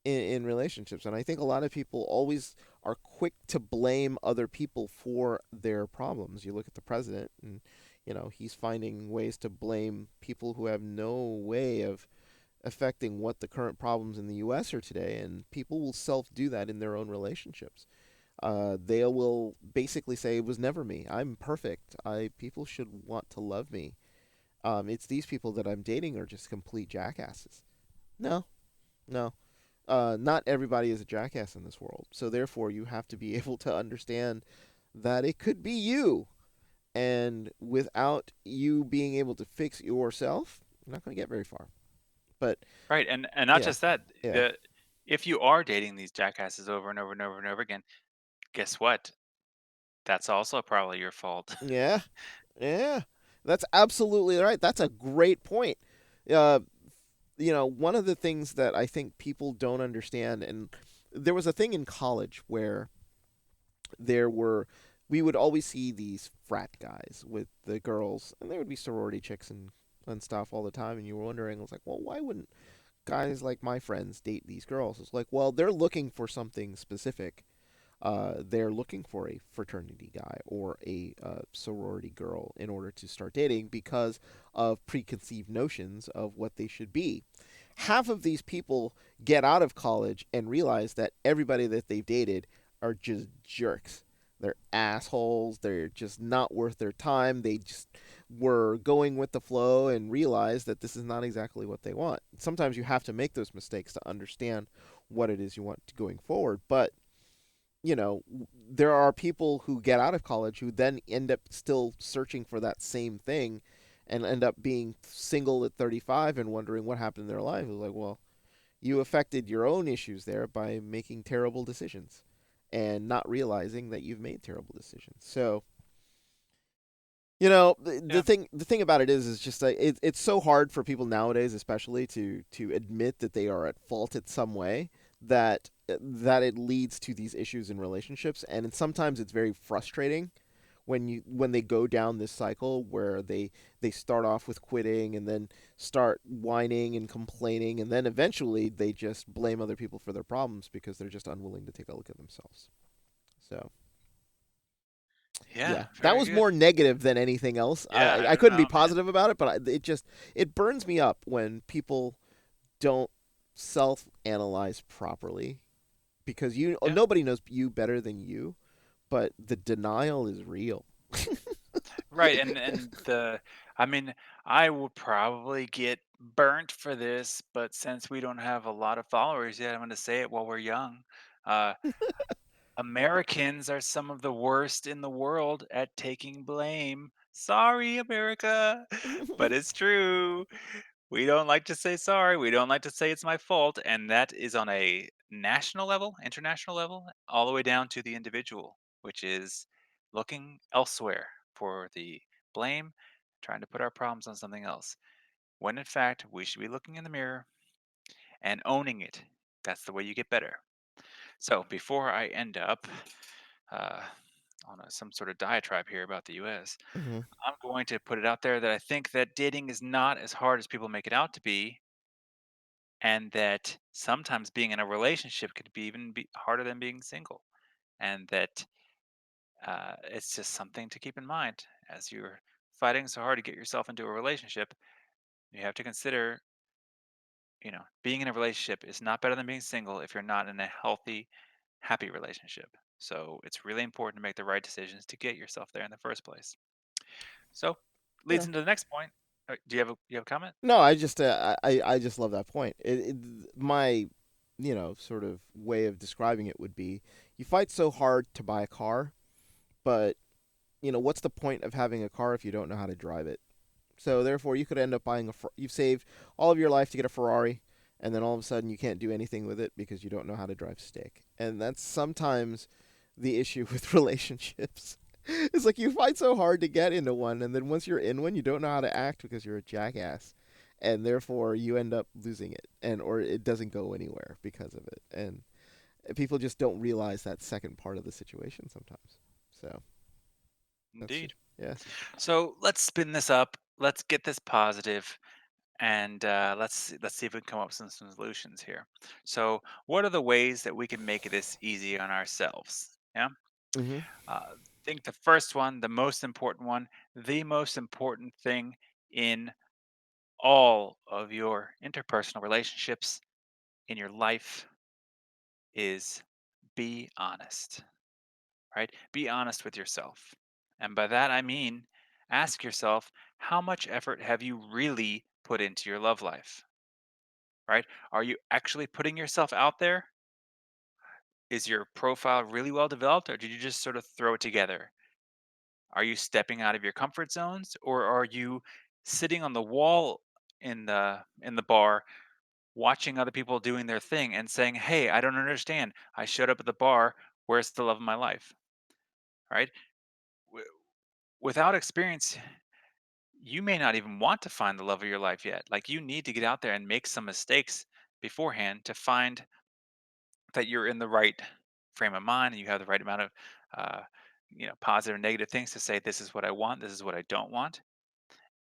Speaker 1: in relationships. And I think a lot of people always are quick to blame other people for their problems. You look at the president, and he's finding ways to blame people who have no way of affecting what the current problems in the U.S. are today. And people will self-do that in their own relationships. They will basically say it was never me. I'm perfect. I People should want to love me. It's these people that I'm dating are just complete jackasses. No, no. Not everybody is a jackass in this world. So therefore, you have to be able to understand that it could be you, and without you being able to fix yourself, you're not going to get very far. But
Speaker 2: Right, and not
Speaker 1: yeah,
Speaker 2: just that,
Speaker 1: yeah,
Speaker 2: the if you are dating these jackasses over and over and over and over again, guess what? That's also probably your fault.
Speaker 1: yeah, yeah. That's absolutely right. That's a great point. Uh, one of the things that I think people don't understand, and there was a thing in college where there were we would always see these frat guys with the girls, and there would be sorority chicks and stuff all the time, and you were wondering, I was like, well, why wouldn't guys like my friends date these girls? It's like, well, they're looking for something specific. They're looking for a fraternity guy or a sorority girl in order to start dating because of preconceived notions of what they should be. Half of these people get out of college and realize that everybody that they've dated are just jerks. They're assholes. They're just not worth their time. They just were going with the flow and realized that this is not exactly what they want. Sometimes you have to make those mistakes to understand what it is you want going forward. But there are people who get out of college who then end up still searching for that same thing, and end up being single at 35 and wondering what happened in their life. It was like, well, you affected your own issues there by making terrible decisions and not realizing that you've made terrible decisions. So, the
Speaker 2: Yeah.
Speaker 1: thing about it is just like it's so hard for people nowadays, especially to admit that they are at fault in some way, that it leads to these issues in relationships, and sometimes it's very frustrating when they go down this cycle where they start off with quitting and then start whining and complaining, and then eventually they just blame other people for their problems because they're just unwilling to take a look at themselves. So
Speaker 2: Yeah,
Speaker 1: yeah, that
Speaker 2: very
Speaker 1: was
Speaker 2: good.
Speaker 1: more negative than anything else. I
Speaker 2: Yeah,
Speaker 1: couldn't be
Speaker 2: oh man.
Speaker 1: positive about it, but it burns me up when people don't self analyze properly, because
Speaker 2: Yeah.
Speaker 1: nobody knows you better than you, but the denial is real.
Speaker 2: Right, and the I mean, I would probably get burnt for this, but since we don't have a lot of followers yet, I'm going to say it while we're young. Uh, Americans are some of the worst in the world at taking blame. Sorry, America, but it's true. We don't like to say sorry. We don't like to say it's my fault, and that is on a national level, international level, all the way down to the individual, which is looking elsewhere for the blame, trying to put our problems on something else. When in fact, we should be looking in the mirror and owning it. That's the way you get better. So before I end up uh, on some sort of diatribe here about the US,
Speaker 1: Hmm.
Speaker 2: I'm going to put it out there that I think that dating is not as hard as people make it out to be, and that sometimes being in a relationship could be even be harder than being single, and that it's just something to keep in mind as you're fighting so hard to get yourself into a relationship. You have to consider, being in a relationship is not better than being single if you're not in a healthy, happy relationship. So it's really important to make the right decisions to get yourself there in the first place. So leads
Speaker 1: Yeah.
Speaker 2: into the next point. Do you have a comment?
Speaker 1: No, I just love that point. My sort of way of describing it would be, you fight so hard to buy a car, but what's the point of having a car if you don't know how to drive it? So therefore, you could end up buying you've saved all of your life to get a Ferrari, and then all of a sudden you can't do anything with it because you don't know how to drive stick. And that's sometimes the issue with relationships. It's like you fight so hard to get into one, and then once you're in one, you don't know how to act because you're a jackass, and therefore you end up losing it, and or it doesn't go anywhere because of it. And people just don't realize that second part of the situation sometimes. So that's
Speaker 2: Indeed.
Speaker 1: just yeah. It's just,
Speaker 2: So let's spin this up. Let's get this positive, and let's see if we can come up with some solutions here. So, what are the ways that we can make this easy on ourselves? Yeah.
Speaker 1: hmm.
Speaker 2: I think the first one, the most important one, the most important thing in all of your interpersonal relationships in your life is be honest, right? Be honest with yourself. And by that, I mean, ask yourself, how much effort have you really put into your love life, right? Are you actually putting yourself out there? Is your profile really well developed, or did you just sort of throw it together? Are you stepping out of your comfort zones, or are you sitting on the wall in the bar watching other people doing their thing and saying, "Hey, I don't understand. I showed up at the bar. Where's the love of my life?" Right? W- Without experience, you may not even want to find the love of your life yet. Like, you need to get out there and make some mistakes beforehand to find that you're in the right frame of mind and you have the right amount of uh, positive and negative things to say, this is what I want, this is what I don't want.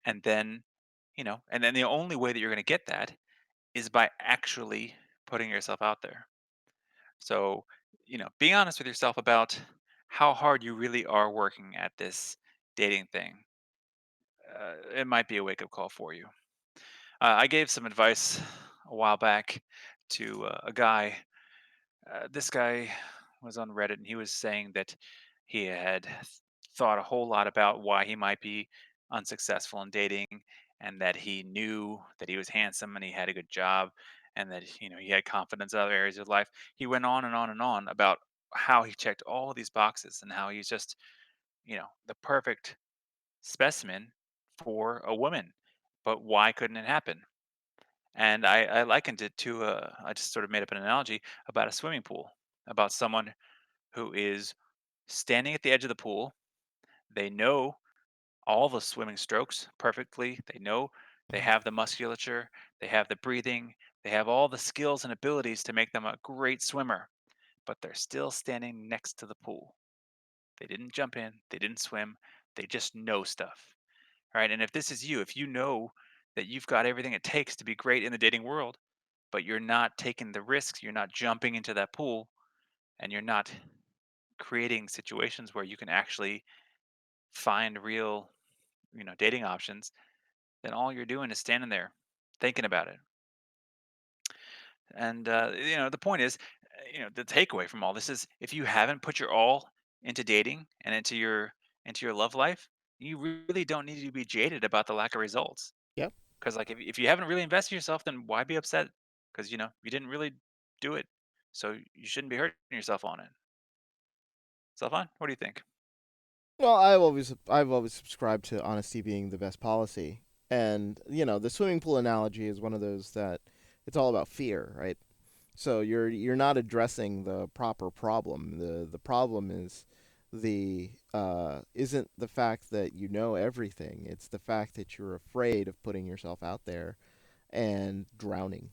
Speaker 2: And then, and then the only way that you're going to get that is by actually putting yourself out there. So, be honest with yourself about how hard you really are working at this dating thing. It might be a wake up call for you. I gave some advice a while back to a guy. This guy was on Reddit and he was saying that he had thought a whole lot about why he might be unsuccessful in dating, and that he knew that he was handsome and he had a good job, and that he had confidence in other areas of life. He went on and on and on about how he checked all of these boxes and how he's just the perfect specimen for a woman, but why couldn't it happen? And I likened it to I just sort of made up an analogy about a swimming pool, about someone who is standing at the edge of the pool. They know all the swimming strokes perfectly. They know they
Speaker 1: Mhm.
Speaker 2: have the musculature, they have the breathing, they have all the skills and abilities to make them a great swimmer, but they're still standing next to the pool. They didn't jump in, they didn't swim, they just know stuff. Right? And if this is you, if you know that you've got everything it takes to be great in the dating world, but you're not taking the risks, you're not jumping into that pool, and you're not creating situations where you can actually find real, dating options, then all you're doing is standing there thinking about it. And the point is, the takeaway from all this is if you haven't put your all into dating and into your love life, you really don't need to be jaded about the lack of results.
Speaker 1: Yep.
Speaker 2: Because like if you haven't really invested yourself, then why be upset? Because you didn't really do it, so you shouldn't be hurting yourself on it. So fun. What do you think?
Speaker 1: Well, I've always subscribed to honesty being the best policy, and the swimming pool analogy is one of those that it's all about fear, right? So you're not addressing the proper problem. The problem is the isn't the fact that you know everything. It's the fact that you're afraid of putting yourself out there and drowning.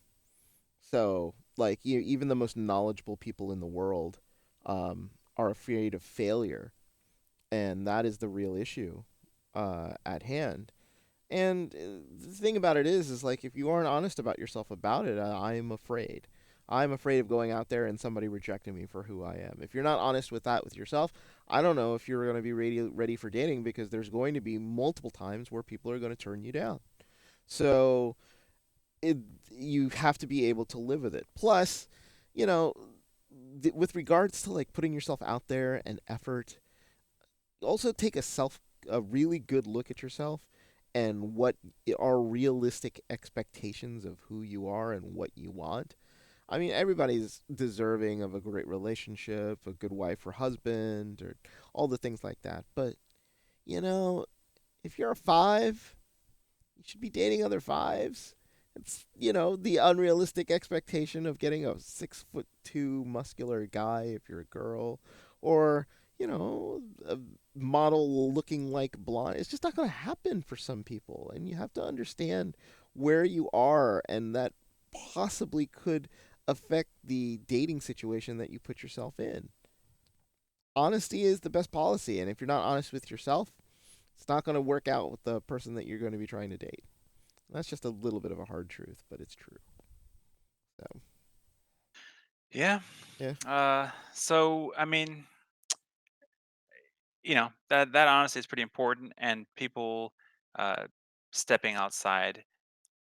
Speaker 1: So like even the most knowledgeable people in the world are afraid of failure, and that is the real issue at hand. And the thing about it is like if you aren't honest about yourself about it, I'm afraid. I'm afraid of going out there and somebody rejecting me for who I am. If you're not honest with that with yourself, I don't know if you're going to be ready for dating, because there's going to be multiple times where people are going to turn you down. So it, you have to be able to live with it. Plus, you know, with regards to like putting yourself out there and effort, also take a really good look at yourself and what are realistic expectations of who you are and what you want. I mean, everybody's deserving of a great relationship, a good wife or husband, or all the things like that. But, you know, if you're a five, you should be dating other fives. It's the unrealistic expectation of getting a 6'2" muscular guy if you're a girl, or a model looking like blonde. It's just not going to happen for some people, and you have to understand where you are, and that possibly could affect the dating situation that you put yourself in. Honesty is the best policy, and if you're not honest with yourself, it's not going to work out with the person that you're going to be trying to date. That's just a little bit of a hard truth, but it's true. So,
Speaker 2: Yeah.
Speaker 1: yeah.
Speaker 2: So I mean, that honestly is pretty important, and people uh, stepping outside,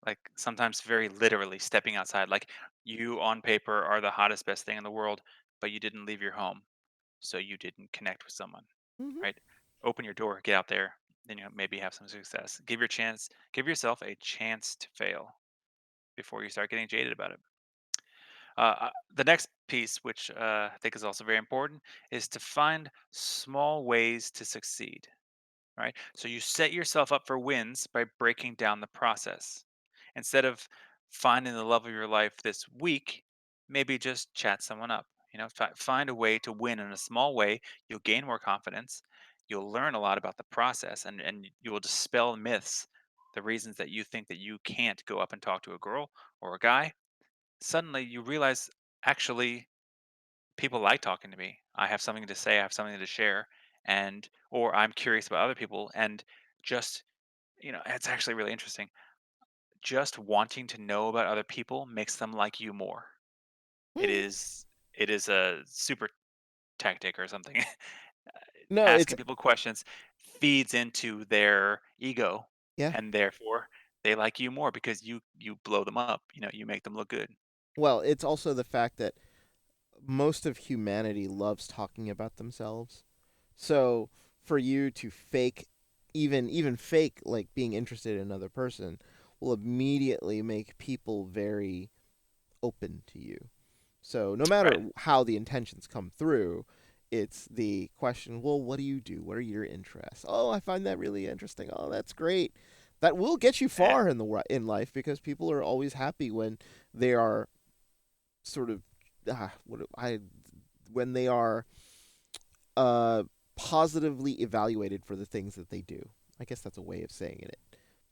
Speaker 2: like sometimes very literally stepping outside, like you on paper are the hottest, best thing in the world, but you didn't leave your home, so you didn't connect with someone,
Speaker 1: Hmm.
Speaker 2: right? Open your door, get out there, then maybe have some success. Give yourself a chance to fail before you start getting jaded about it. The next piece, which I think is also very important, is to find small ways to succeed. Right? So you set yourself up for wins by breaking down the process. Instead of finding the love of your life this week, maybe just chat someone up. Find a way to win in a small way. You'll gain more confidence. You'll learn a lot about the process, and you will dispel myths, the reasons that you think that you can't go up and talk to a girl or a guy. Suddenly you realize, actually, people like talking to me. I have something to say, I have something to share, and or I'm curious about other people, and just, it's actually really interesting. Just wanting to know about other people makes them like you more. It
Speaker 1: Hmm.
Speaker 2: is it is a super tactic or something.
Speaker 1: No, it's
Speaker 2: Asking people questions feeds into their ego,
Speaker 1: yeah.
Speaker 2: and therefore they like you more because you blow them up, you make them look good.
Speaker 1: Well, it's also the fact that most of humanity loves talking about themselves. So for you to fake, even fake like being interested in another person, will immediately make people very open to you. So no
Speaker 2: Right.
Speaker 1: matter how the intentions come through, it's the question, well, what do you do? What are your interests? Oh, I find that really interesting. Oh, that's great. That will get you
Speaker 2: Eh,
Speaker 1: far in life because people are always happy when they are sort of what I when they are uh positively evaluated for the things that they do. I guess that's a way of saying it.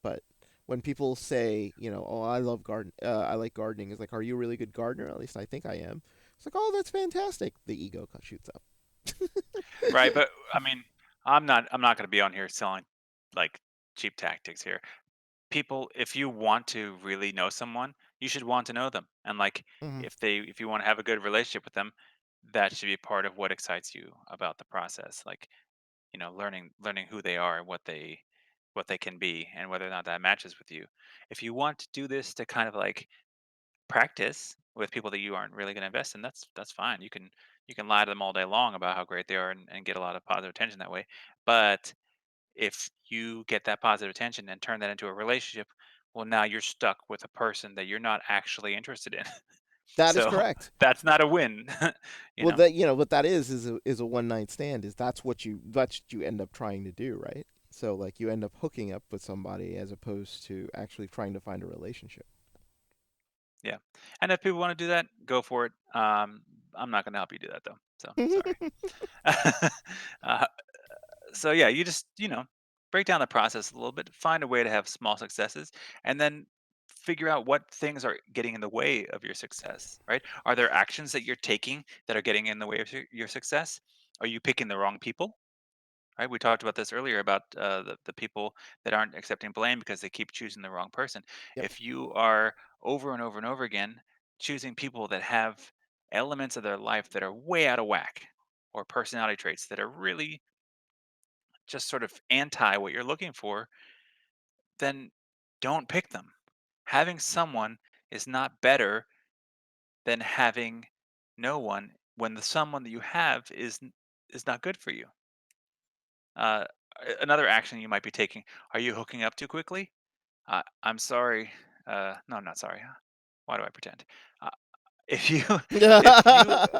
Speaker 1: But when people say, oh, I like gardening, it's like, are you a really good gardener? At least I think I am. It's like, oh, that's fantastic. The ego shoots up.
Speaker 2: right, but I mean, I'm not going to be on here selling like cheap tactics here. People, if you want to really know someone, you should want to know them. And like
Speaker 1: Hmm.
Speaker 2: if you want to have a good relationship with them, that should be part of what excites you about the process. Like, learning who they are, what they can be, and whether or not that matches with you. If you want to do this to kind of like practice with people that you aren't really going to invest in, that's fine. You can lie to them all day long about how great they are, and get a lot of positive attention that way. But if you get that positive attention and turn that into a relationship, well, now you're stuck with a person that you're not actually interested in.
Speaker 1: That is
Speaker 2: So
Speaker 1: correct.
Speaker 2: that's not a win, you
Speaker 1: Well,
Speaker 2: know?
Speaker 1: what that is a one night stand. Is that's what you end up trying to do, right? So like you end up hooking up with somebody as opposed to actually trying to find a relationship.
Speaker 2: Yeah. And if people want to do that, go for it. I'm not going to help you do that though. So sorry. uh, so yeah, you just, break down the process a little bit, find a way to have small successes, and then figure out what things are getting in the way of your success, right? Are there actions that you're taking that are getting in the way of your success? Are you picking the wrong people? Right, we talked about this earlier about the people that aren't accepting blame because they keep choosing the wrong person.
Speaker 1: Yep.
Speaker 2: If you are over and over and over again choosing people that have elements of their life that are way out of whack, or personality traits that are really just sort of anti what you're looking for, then don't pick them. Having someone is not better than having no one when the someone that you have is not good for you. Uh, Another action you might be taking: are you hooking up too quickly? I'm sorry. No, I'm not sorry. Why do I pretend? Uh, if you if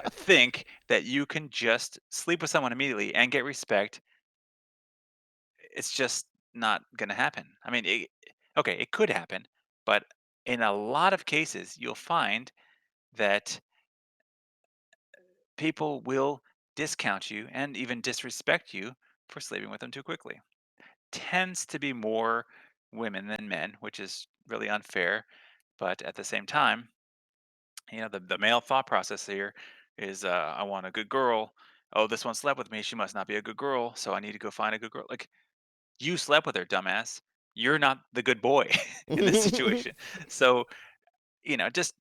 Speaker 2: you think that you can just sleep with someone immediately and get respect, it's just not going to happen. I mean, okay, it could happen, but in a lot of cases, you'll find that people will discount you and even disrespect you for sleeping with them too quickly. Tends to be more women than men, which is really unfair. But at the same time, the male thought process here is, I want a good girl. Oh, this one slept with me. She must not be a good girl. So I need to go find a good girl. Like, you slept with her, dumbass. You're not the good boy in this situation. So, just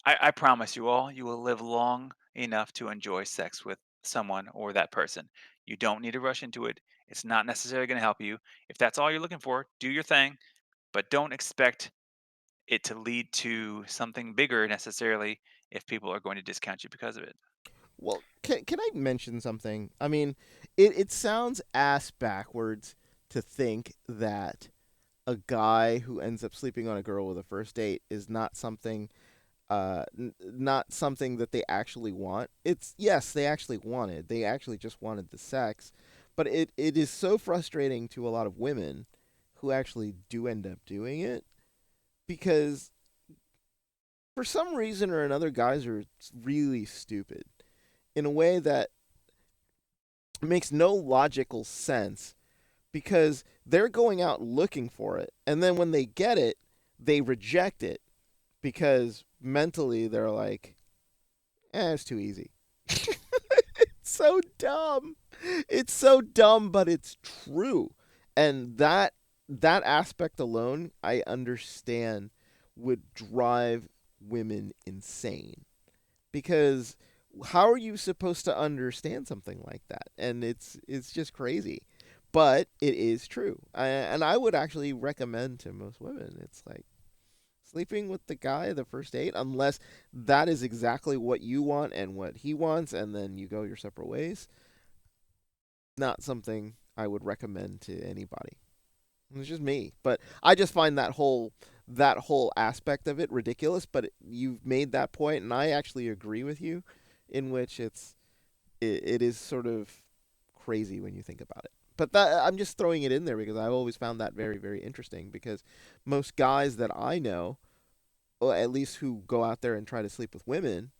Speaker 2: I promise you all, you will live long enough to enjoy sex with someone or that person. You don't need to rush into it. It's not necessarily going to help you. If that's all you're looking for, do your thing, but don't expect it to lead to something bigger necessarily if people are going to discount you because of it.
Speaker 1: Well, can I mention something? I mean, it sounds ass backwards to think that a guy who ends up sleeping on a girl with a first date is not something that they actually want. It's yes, they actually wanted. They actually just wanted the sex, but it is so frustrating to a lot of women who actually do end up doing it because for some reason or another, guys are really stupid in a way that makes no logical sense because they're going out looking for it, and then when they get it, they reject it because mentally they're like, it's too easy. So dumb. It's so dumb, but it's true. And that aspect alone, I understand would drive women insane because how are you supposed to understand something like that? And it's just crazy. But it is true. And I would actually recommend to most women, it's like sleeping with the guy the first date unless that is exactly what you want and what he wants and then you go your separate ways. Not something I would recommend to anybody. It's just me, but I just find that whole aspect of it ridiculous, but you've made that point and I actually agree with you in which it is sort of crazy when you think about it. But that I'm just throwing it in there because I've always found that very very interesting because most guys that I know, or at least who go out there and try to sleep with women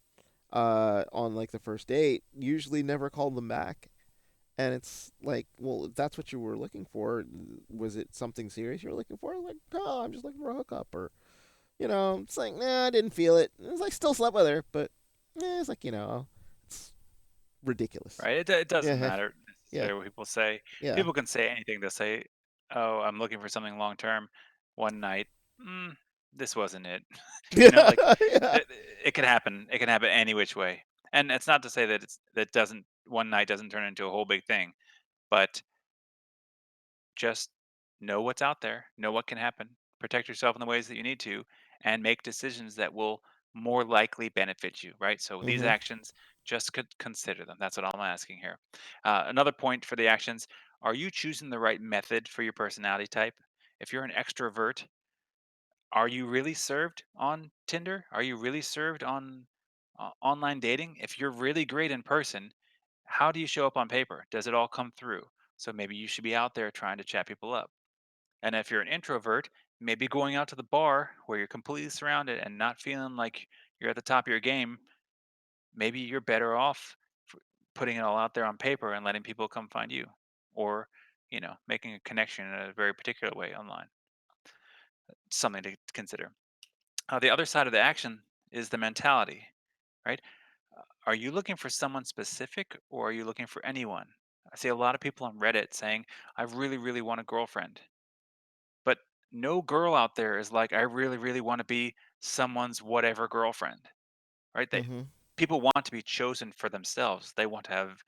Speaker 1: on like the first date, usually never call them back. And it's like, well, if that's what you were looking for, was it something serious you were looking for? Like, no, I'm just looking for a hookup, or it's like, nah, I didn't feel it. It's like still slept with her, but it's like it's ridiculous.
Speaker 2: Right? It doesn't
Speaker 1: Yeah,
Speaker 2: matter
Speaker 1: yeah,
Speaker 2: necessarily what people say.
Speaker 1: yeah,
Speaker 2: People can say anything. They'll say, "Oh, I'm looking for something long term." One night, mm, this wasn't it. Like
Speaker 1: yeah, yeah.
Speaker 2: it, it can happen. It can happen any which way. And it's not to say that that doesn't one night doesn't turn into a whole big thing, but just know what's out there, know what can happen, protect yourself in the ways that you need to, and make decisions that will more likely benefit you, right? So these
Speaker 1: Mhm,
Speaker 2: actions, just could consider them. That's what I'm asking here. Another point for the actions: are you choosing the right method for your personality type? If you're an extrovert, are you really served on Tinder? Are you really served on online dating? If you're really great in person, how do you show up on paper? Does it all come through? So maybe you should be out there trying to chat people up. And if you're an introvert, maybe going out to the bar where you're completely surrounded and not feeling like you're at the top of your game, maybe you're better off putting it all out there on paper and letting people come find you, or making a connection in a very particular way online. Something to consider. The other side of the action is the mentality, right? Are you looking for someone specific, or are you looking for anyone? I see a lot of people on Reddit saying, "I really, really want a girlfriend." But no girl out there is like, "I really, really want to be someone's whatever girlfriend," right?
Speaker 1: mhm,
Speaker 2: People want to be chosen for themselves. They want to have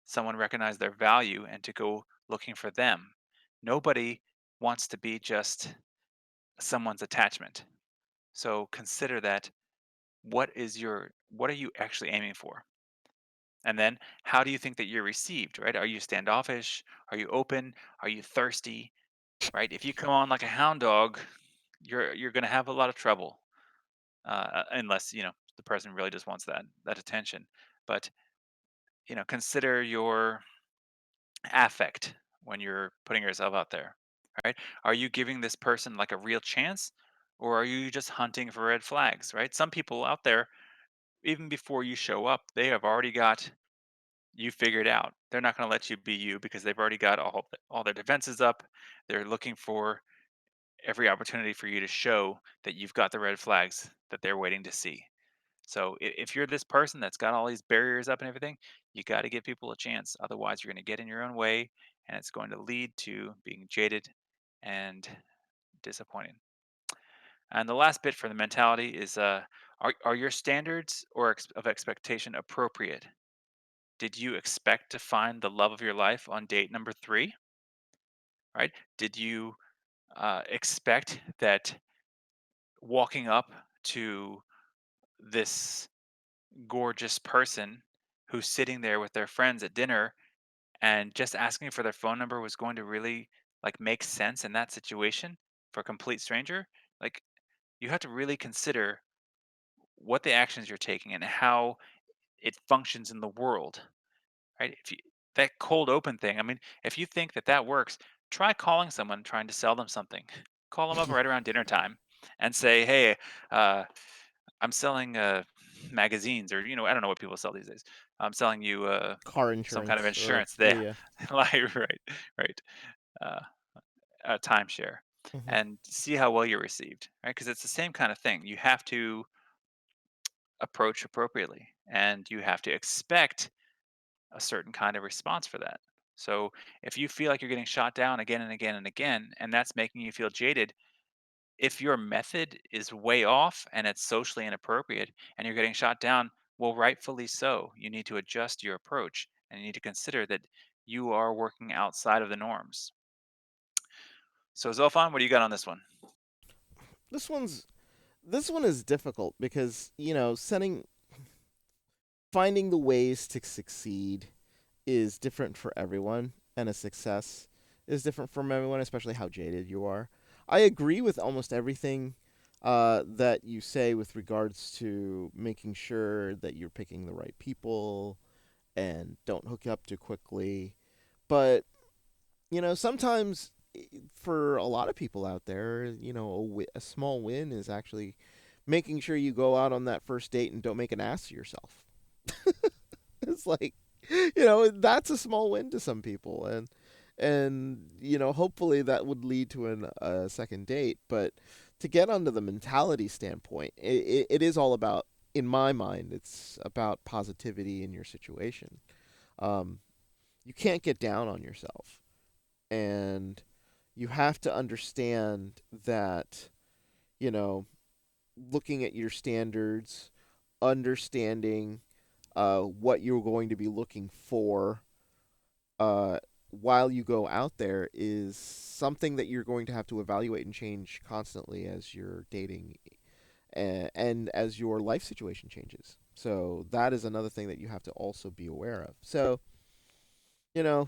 Speaker 2: someone recognize their value and to go looking for them. Nobody wants to be just someone's attachment. So consider that. What are you actually aiming for? And then how do you think that you're received, right? Are you standoffish? Are you open? Are you thirsty? Right? If you come on like a hound dog, you're going to have a lot of trouble, unless the person really just wants that attention. But consider your affect when you're putting yourself out there. Right? Are you giving this person like a real chance, or are you just hunting for red flags? Right? Some people out there, even before you show up, they have already got you figured out. They're not going to let you be you because they've already got all their defenses up. They're looking for every opportunity for you to show that you've got the red flags that they're waiting to see. So if you're this person that's got all these barriers up and everything, you got to give people a chance. Otherwise, you're going to get in your own way, and it's going to lead to being jaded and disappointing. And the last bit for the mentality is, are your standards or of expectation appropriate? Did you expect to find the love of your life on date number three? Right? Did you expect that walking up to this gorgeous person who's sitting there with their friends at dinner and just asking for their phone number was going to really like make sense in that situation for a complete stranger? Like, you have to really consider what the actions you're taking and how it functions in the world, right? If you That cold open thing, I mean, if you think that that works, try calling someone trying to sell them something. Call them up right around dinner time and say, "Hey, uh, I'm selling magazines, or I don't know what people sell these days. I'm selling you
Speaker 1: car
Speaker 2: some kind of
Speaker 1: insurance or
Speaker 2: insurance."
Speaker 1: yeah,
Speaker 2: There,
Speaker 1: yeah.
Speaker 2: like right, right, uh, a timeshare,
Speaker 1: Mhm.
Speaker 2: and see how well you're received, right? Because it's the same kind of thing. You have to approach appropriately, and you have to expect a certain kind of response for that. So if you feel like you're getting shot down again and again and again, and that's making you feel jaded, if your method is way off and it's socially inappropriate and you're getting shot down, well, rightfully so. You need to adjust your approach, and you need to consider that you are working outside of the norms. So, Zolfan, what do you got on this one?
Speaker 1: This one's this one is difficult because setting finding the ways to succeed is different for everyone, and a success is different from everyone, especially how jaded you are. I agree with almost everything that you say with regards to making sure that you're picking the right people and don't hook up too quickly. But sometimes for a lot of people out there, a small win is actually making sure you go out on that first date and don't make an ass of yourself. It's like, that's a small win to some people, and hopefully that would lead to a second date. But to get onto the mentality standpoint, it is all about, in my mind, it's about positivity in your situation. Um, you can't get down on yourself, and you have to understand that, you know, looking at your standards, understanding what you're going to be looking for uh, while you go out there is something that you're going to have to evaluate and change constantly as you're dating and as your life situation changes. So that is another thing that you have to also be aware of. So, you know,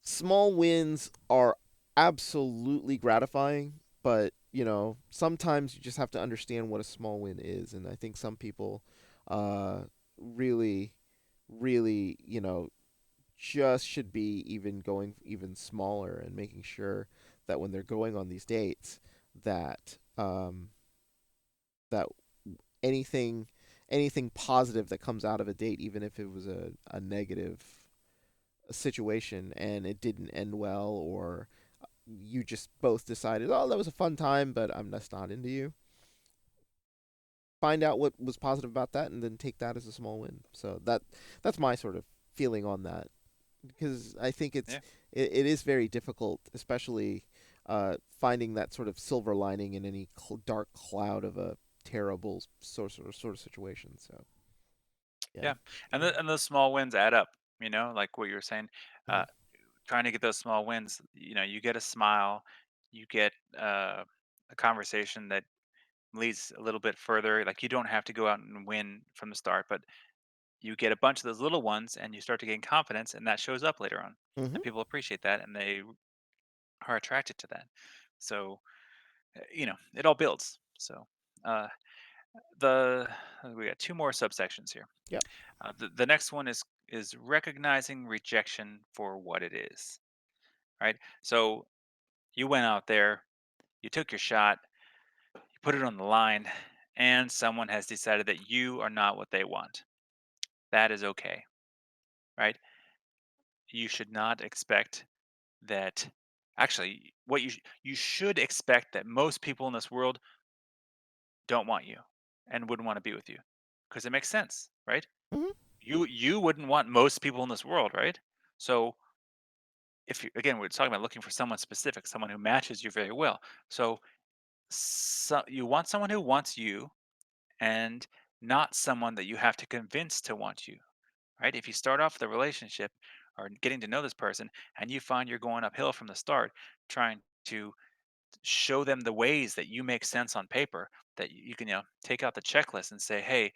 Speaker 1: small wins are absolutely gratifying, but sometimes you just have to understand what a small win is, and I think some people really, really, just should be even going even smaller and making sure that when they're going on these dates, that that anything anything positive that comes out of a date, even if it was a negative situation and it didn't end well, or you just both decided, oh, that was a fun time, but I'm just not into you. Find out what was positive about that, and then take that as a small win. So that's my sort of feeling on that, because I think
Speaker 2: Yeah.
Speaker 1: it is very difficult, especially finding that sort of silver lining in any dark cloud of a terrible sort of situation. So yeah.
Speaker 2: Yeah. And those small wins add up, like what you were saying.
Speaker 1: Mhm.
Speaker 2: Uh, Trying to get those small wins, you get a smile, you get a conversation that leads a little bit further. Like you don't have to go out and win from the start, but you get a bunch of those little ones and you start to gain confidence, and that shows up later on.
Speaker 1: Mhm.
Speaker 2: And people appreciate that and they are attracted to that. So, it all builds. So, uh, the we got two more subsections here.
Speaker 1: Yep.
Speaker 2: The next one is recognizing rejection for what it is, right? So you went out there, you took your shot, you put it on the line, and someone has decided that you are not what they want. That is okay, right? You should not expect that. Actually, you should expect that most people in this world don't want you and wouldn't want to be with you, because it makes sense, right?
Speaker 1: Mhm.
Speaker 2: You wouldn't want most people in this world, right? So if you, again, we're talking about looking for someone specific, someone who matches you very well. So you want someone who wants you, and not someone that you have to convince to want you, right? If you start off the relationship or getting to know this person and you find you're going uphill from the start, trying to show them the ways that you make sense on paper, that you can, take out the checklist and say, hey,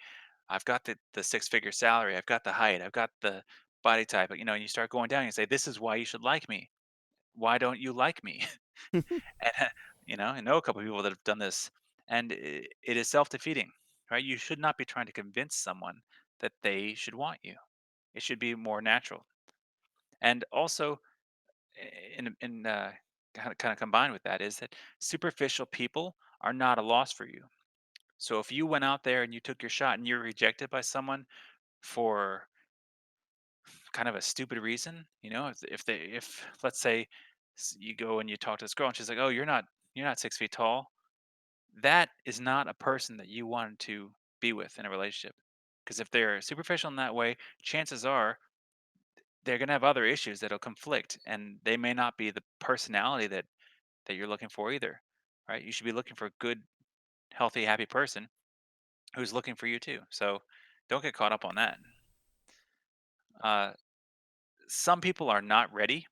Speaker 2: I've got the six-figure salary, I've got the height, I've got the body type, and you start going down and you say, this is why you should like me. Why don't you like me? And, I know a couple of people that have done this, and it is self-defeating, right? You should not be trying to convince someone that they should want you. It should be more natural. And also, kind of combined with that is that superficial people are not a loss for you. So if you went out there and you took your shot and you're rejected by someone for kind of a stupid reason, if let's say you go and you talk to this girl and she's like, oh, you're not 6 feet tall, that is not a person that you want to be with in a relationship. Because if they're superficial in that way, chances are they're going to have other issues that'll conflict, and they may not be the personality that you're looking for either, right? You should be looking for a good, healthy, happy person who's looking for you too. So don't get caught up on that. Uh, some people are not ready.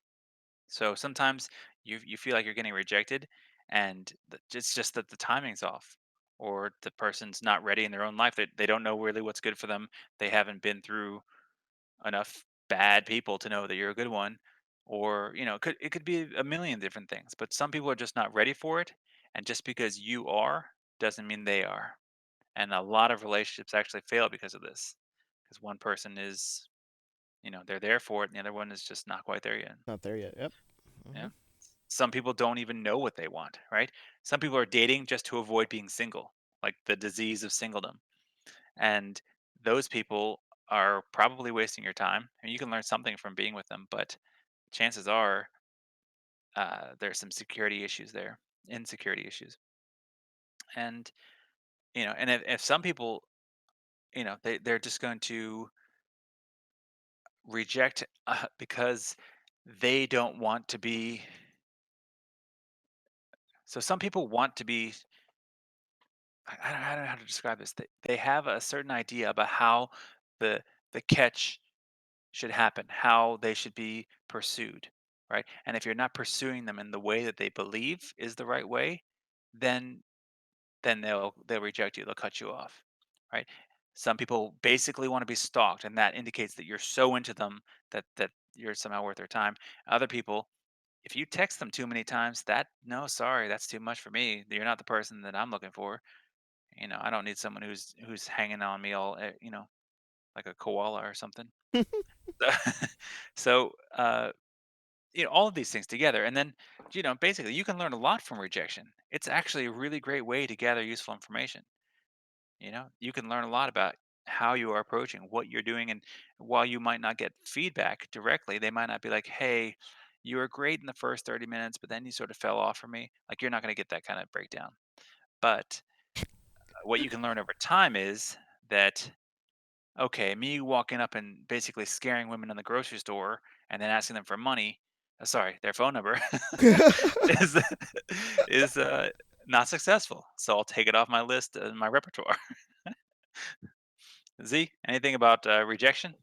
Speaker 2: So sometimes you feel like you're getting rejected, and it's just that the timing's off, or the person's not ready in their own life. They don't know really what's good for them. They haven't been through enough bad people to know that you're a good one, or it could be a million different things. But some people are just not ready for it, and just because you are doesn't mean they are. And a lot of relationships actually fail because of this, because one person is they're there for it, and the other one is just not quite there yet.
Speaker 1: Not there yet. Yep.
Speaker 2: Yeah.
Speaker 1: Hmm.
Speaker 2: Some people don't even know what they want, right? Some people are dating just to avoid being single, like the disease of singledom. And those people are probably wasting your time. I mean, you can learn something from being with them, but chances are there's some security issues there, insecurity issues. And, and if some people, they're just going to reject because they don't want to be. So some people want to be. I don't know how to describe this. They have a certain idea about how the the catch should happen, how they should be pursued, right? And if you're not pursuing them in the way that they believe is the right way, then they'll reject you. They'll cut you off, right? Some people basically want to be stalked, and that indicates that you're so into them that you're somehow worth their time. Other people, if you text them too many times, that no, sorry, that's too much for me. You're not the person that I'm looking for. I don't need someone who's hanging on me like a koala or something. So, so all of these things together, and then, basically, you can learn a lot from rejection. It's actually a really great way to gather useful information. You can learn a lot about how you are approaching what you're doing, and while you might not get feedback directly, they might not be like, "Hey, you were great in the first 30 minutes, but then you sort of fell off for me." Like, you're not going to get that kind of breakdown. But what you can learn over time is that, okay, me walking up and basically scaring women in the grocery store and then asking them for money, sorry, their phone number, is is not successful. So I'll take it off my list and my repertoire. Z, anything about rejection?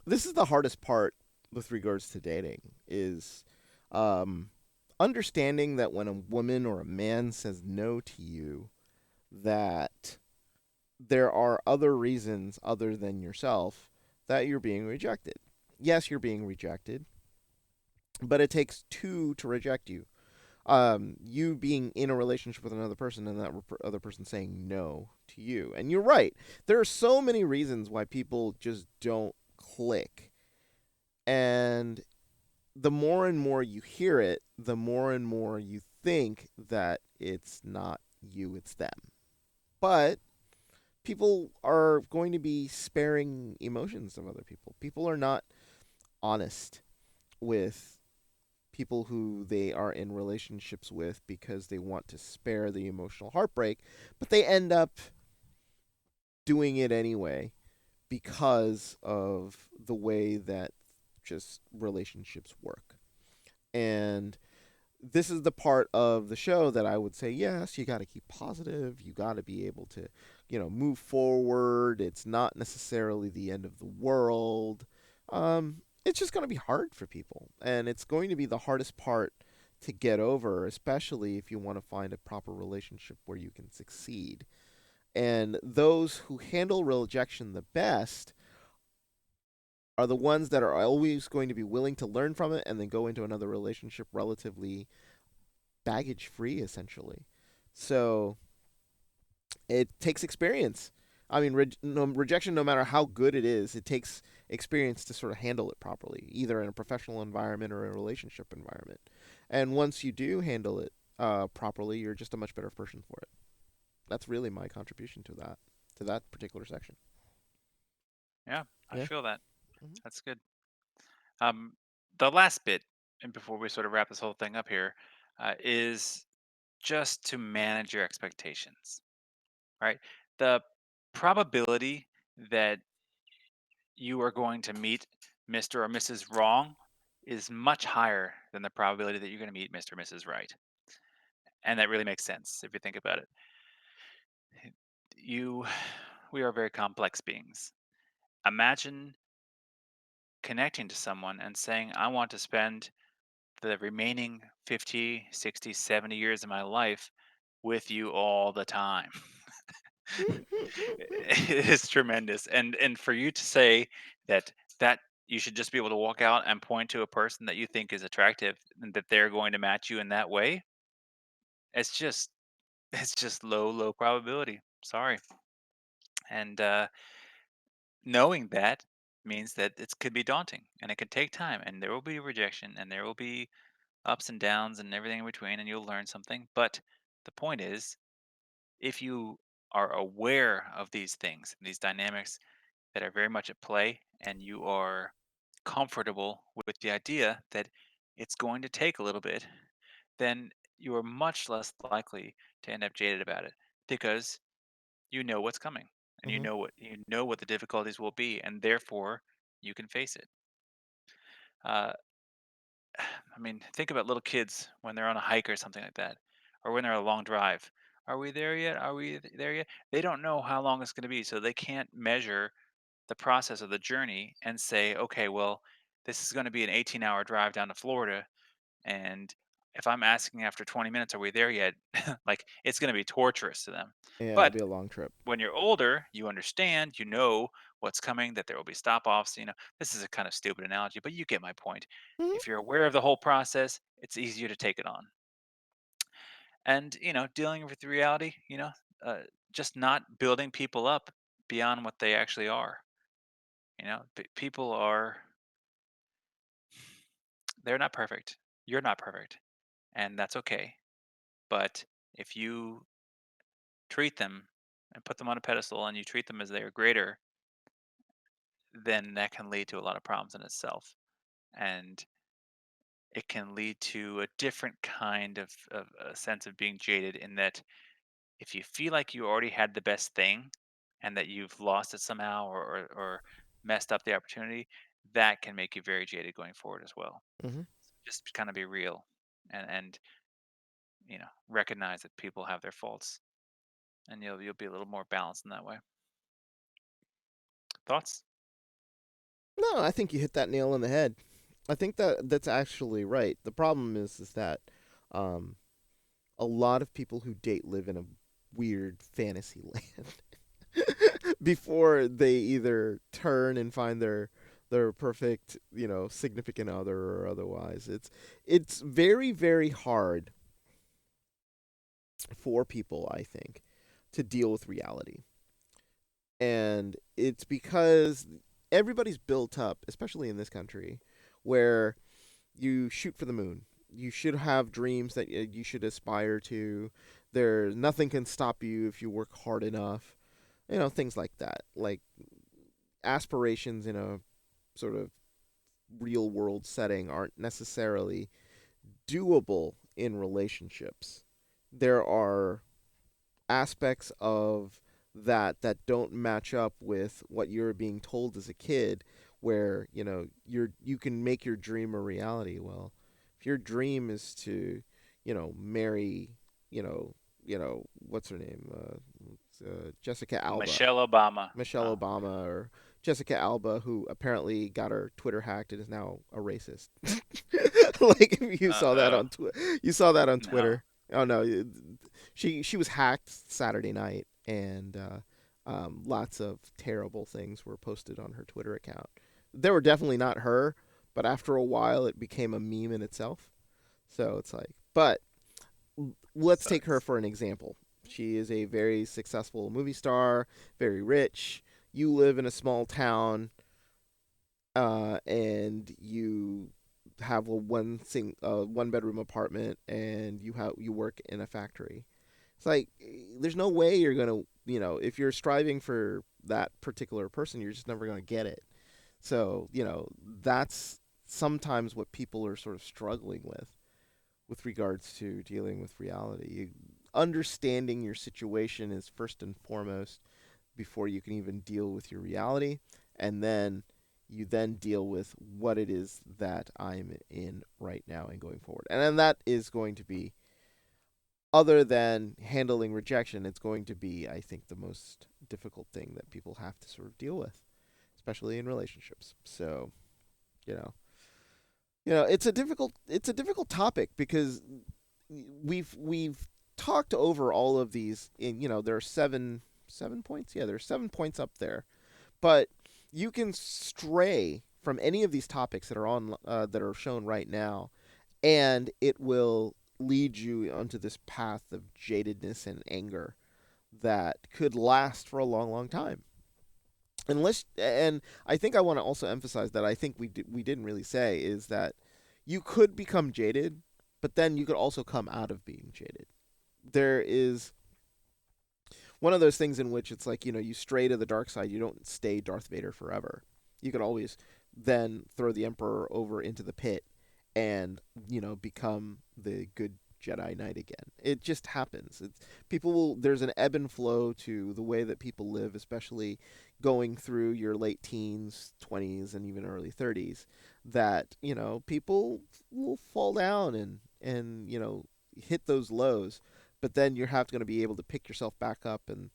Speaker 1: This is the hardest part with regards to dating is um, understanding that when a woman or a man says no to you, that there are other reasons other than yourself that you're being rejected. Yes, you're being rejected, but it takes two to reject you. You being in a relationship with another person and that other person saying no to you. And you're right. There are so many reasons why people just don't click. And the more and more you hear it, the more and more you think that it's not you, it's them. But people are going to be sparing emotions of other people. People are not honest with people who they are in relationships with because they want to spare the emotional heartbreak, but they end up doing it anyway because of the way that just relationships work. And this is the part of the show that I would say, yes, you got to keep positive. You got to be able to, move forward. It's not necessarily the end of the world. It's just going to be hard for people. And it's going to be the hardest part to get over, especially if you want to find a proper relationship where you can succeed. And those who handle rejection the best are the ones that are always going to be willing to learn from it and then go into another relationship relatively baggage free, essentially. So it takes experience. I mean, rejection, no matter how good it is, it takes experience to sort of handle it properly, either in a professional environment or a relationship environment. And once you do handle it properly, you're just a much better person for it. That's really my contribution to that particular section.
Speaker 2: Yeah, I
Speaker 1: Yeah.
Speaker 2: feel that.
Speaker 1: Hmm.
Speaker 2: That's good. Um, the last bit, and before we sort of wrap this whole thing up here, is just to manage your expectations, right? The probability that you are going to meet Mr. or Mrs. Wrong is much higher than the probability that you're going to meet Mr. or Mrs. Right. And that really makes sense if you think about it. You we are very complex beings. Imagine connecting to someone and saying, "I want to spend the remaining 50, 60, 70 years of my life with you all the time." It is tremendous. And for you to say that you should just be able to walk out and point to a person that you think is attractive and that they're going to match you in that way, it's just it's just low probability. Sorry. And knowing that, means that it could be daunting and it could take time and there will be rejection and there will be ups and downs and everything in between and you'll learn something. But the point is, if you are aware of these things, these dynamics that are very much at play, and you are comfortable with the idea that it's going to take a little bit, then you are much less likely to end up jaded about it because you know what's coming and
Speaker 1: Hmm.
Speaker 2: you know what the difficulties will be, and therefore you can face it. Uh, I mean, think about little kids when they're on a hike or something like that, or when they're on a long drive. Are we there yet? Are we there yet? They don't know how long it's going to be, so they can't measure the process of the journey and say, okay, well, this is going to be an 18-hour drive down to Florida. And if I'm asking after 20 minutes, are we there yet? Like, it's going to be torturous to them.
Speaker 1: Yeah, it'll
Speaker 2: But
Speaker 1: be a long trip.
Speaker 2: when you're older, you understand, you know what's coming, that there will be stop offs. This is a kind of stupid analogy, but you get my point.
Speaker 1: Hmm.
Speaker 2: If you're aware of the whole process, it's easier to take it on. And, dealing with reality, uh, just not building people up beyond what they actually are. People are, they're not perfect. You're not perfect. And that's okay. But if you treat them and put them on a pedestal and you treat them as they are greater, then that can lead to a lot of problems in itself. And it can lead to a different kind of a sense of being jaded, in that if you feel like you already had the best thing and that you've lost it somehow, or messed up the opportunity, that can make you very jaded going forward as well.
Speaker 1: Hmm.
Speaker 2: Just kind of be real, and recognize that people have their faults, and you'll be a little more balanced in that way. Thoughts?
Speaker 1: No, I think you hit that nail on the head. I think that that's actually right. The problem is that um, a lot of people who date live in a weird fantasy land before they either turn and find their perfect, significant other or otherwise. It's very very hard for people, I think, to deal with reality. And it's because everybody's built up, especially in this country, where you shoot for the moon. You should have dreams that you should aspire to. Nothing can stop you if you work hard enough. Things like that. Like aspirations in a sort of real world setting aren't necessarily doable in relationships. There are aspects of that don't match up with what you're being told as a kid, where you can make your dream a reality. Well, if your dream is to marry, what's her name, Jessica Alba,
Speaker 2: Michelle Obama.
Speaker 1: Michelle Obama, or Jessica Alba, who apparently got her Twitter hacked and is now a racist. Like you saw that
Speaker 2: Oh,
Speaker 1: on you saw that on
Speaker 2: no.
Speaker 1: Twitter. Oh no, she was hacked Saturday night, and lots of terrible things were posted on her Twitter account. They were definitely not her, but after a while, it became a meme in itself. So it's like, but let's take her
Speaker 2: Sucks.
Speaker 1: for an example. She is a very successful movie star, very rich. You live in a small town, and you have a one bedroom apartment, and you work in a factory. It's like there's no way you're gonna if you're striving for that particular person, you're just never gonna get it. So that's sometimes what people are sort of struggling with regards to dealing with reality. Understanding your situation is first and foremost before you can even deal with your reality, and then you then deal with what it is that I'm in right now and going forward. And then that is going to be, other than handling rejection, it's going to be, I think, the most difficult thing that people have to sort of deal with, especially in relationships. So, you know, it's a difficult topic because we've talked over all of these. In there are seven points. Yeah, there are 7 points up there, but you can stray from any of these topics that are shown right now, and it will lead you onto this path of jadedness and anger that could last for a long, long time. Unless, and I think I want to also emphasize that I think we didn't really say is that you could become jaded, but then you could also come out of being jaded. There is one of those things in which it's like, you stray to the dark side. You don't stay Darth Vader forever. You can always then throw the Emperor over into the pit and, become the good Jedi Knight again. It just happens. There's an ebb and flow to the way that people live, especially going through your late teens, 20s, and even early 30s, that, people will fall down and, hit those lows, but then you're going to be able to pick yourself back up and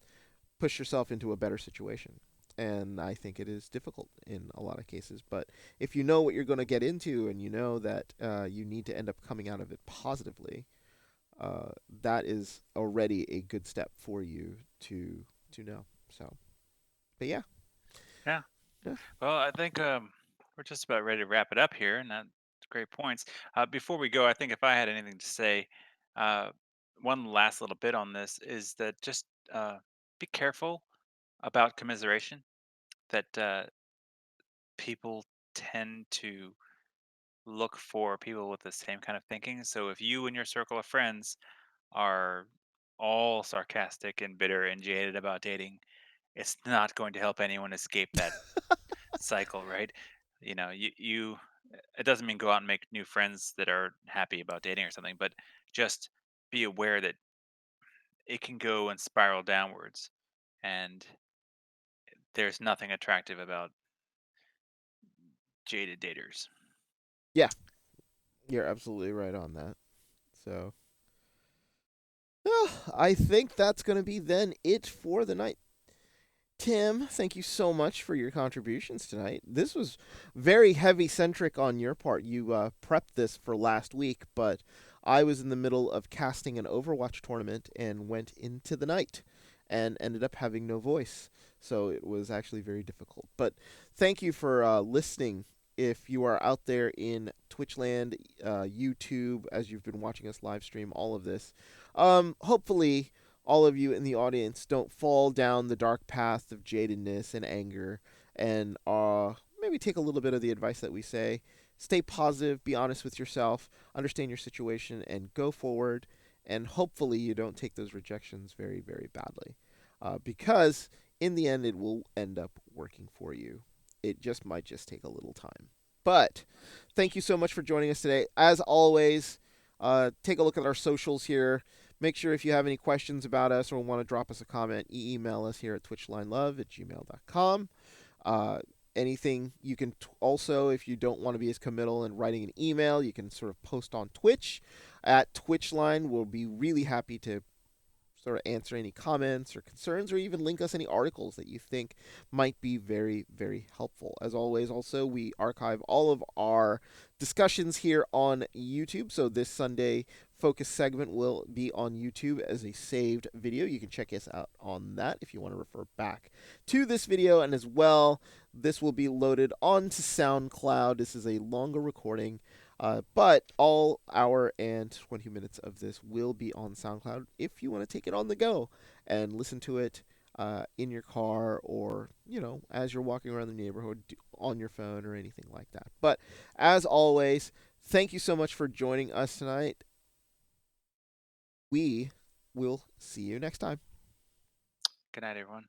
Speaker 1: push yourself into a better situation. And I think it is difficult in a lot of cases. But if you know what you're going to get into and you know that you need to end up coming out of it positively, that is already a good step for you to know. So, but yeah,
Speaker 2: Yeah.
Speaker 1: yeah.
Speaker 2: Well, I think we're just about ready to wrap it up here, and that's great points. Before we go, I think if I had anything to say, uh, one last little bit on this is that just be careful about commiseration. That people tend to look for people with the same kind of thinking. So if you and your circle of friends are all sarcastic and bitter and jaded about dating, it's not going to help anyone escape that cycle, right? You it doesn't mean go out and make new friends that are happy about dating or something, but just be aware that it can go and spiral downwards, and there's nothing attractive about jaded daters.
Speaker 1: Yeah, you're absolutely right on that. So, I think that's going to be then it for the night. Tim, thank you so much for your contributions tonight. This was very heavy centric on your part. You prepped this for last week, but I was in the middle of casting an Overwatch tournament and went into the night and ended up having no voice. So it was actually very difficult. But thank you for listening. If you are out there in Twitchland, YouTube, as you've been watching us live stream all of this, hopefully all of you in the audience don't fall down the dark path of jadedness and anger, and maybe take a little bit of the advice that we say. Stay positive, be honest with yourself, understand your situation, and go forward. And hopefully, you don't take those rejections very, very badly, because in the end, it will end up working for you. It just might just take a little time. But thank you so much for joining us today. As always, take a look at our socials here. Make sure if you have any questions about us or want to drop us a comment, email us here at twitchlinelove@gmail.com. Anything you can also, if you don't want to be as committal in writing an email, you can sort of post on Twitch at Twitchline. We'll be really happy to sort of answer any comments or concerns or even link us any articles that you think might be very, very helpful. As always, also, we archive all of our discussions here on YouTube. So this Sunday focus segment will be on YouTube as a saved video. You can check us out on that if you want to refer back to this video. And as well, this will be loaded onto SoundCloud. This is a longer recording, but all hour and 20 minutes of this will be on SoundCloud if you want to take it on the go and listen to it in your car or, as you're walking around the neighborhood on your phone or anything like that. But as always, thank you so much for joining us tonight. We will see you next time.
Speaker 2: Good night, everyone.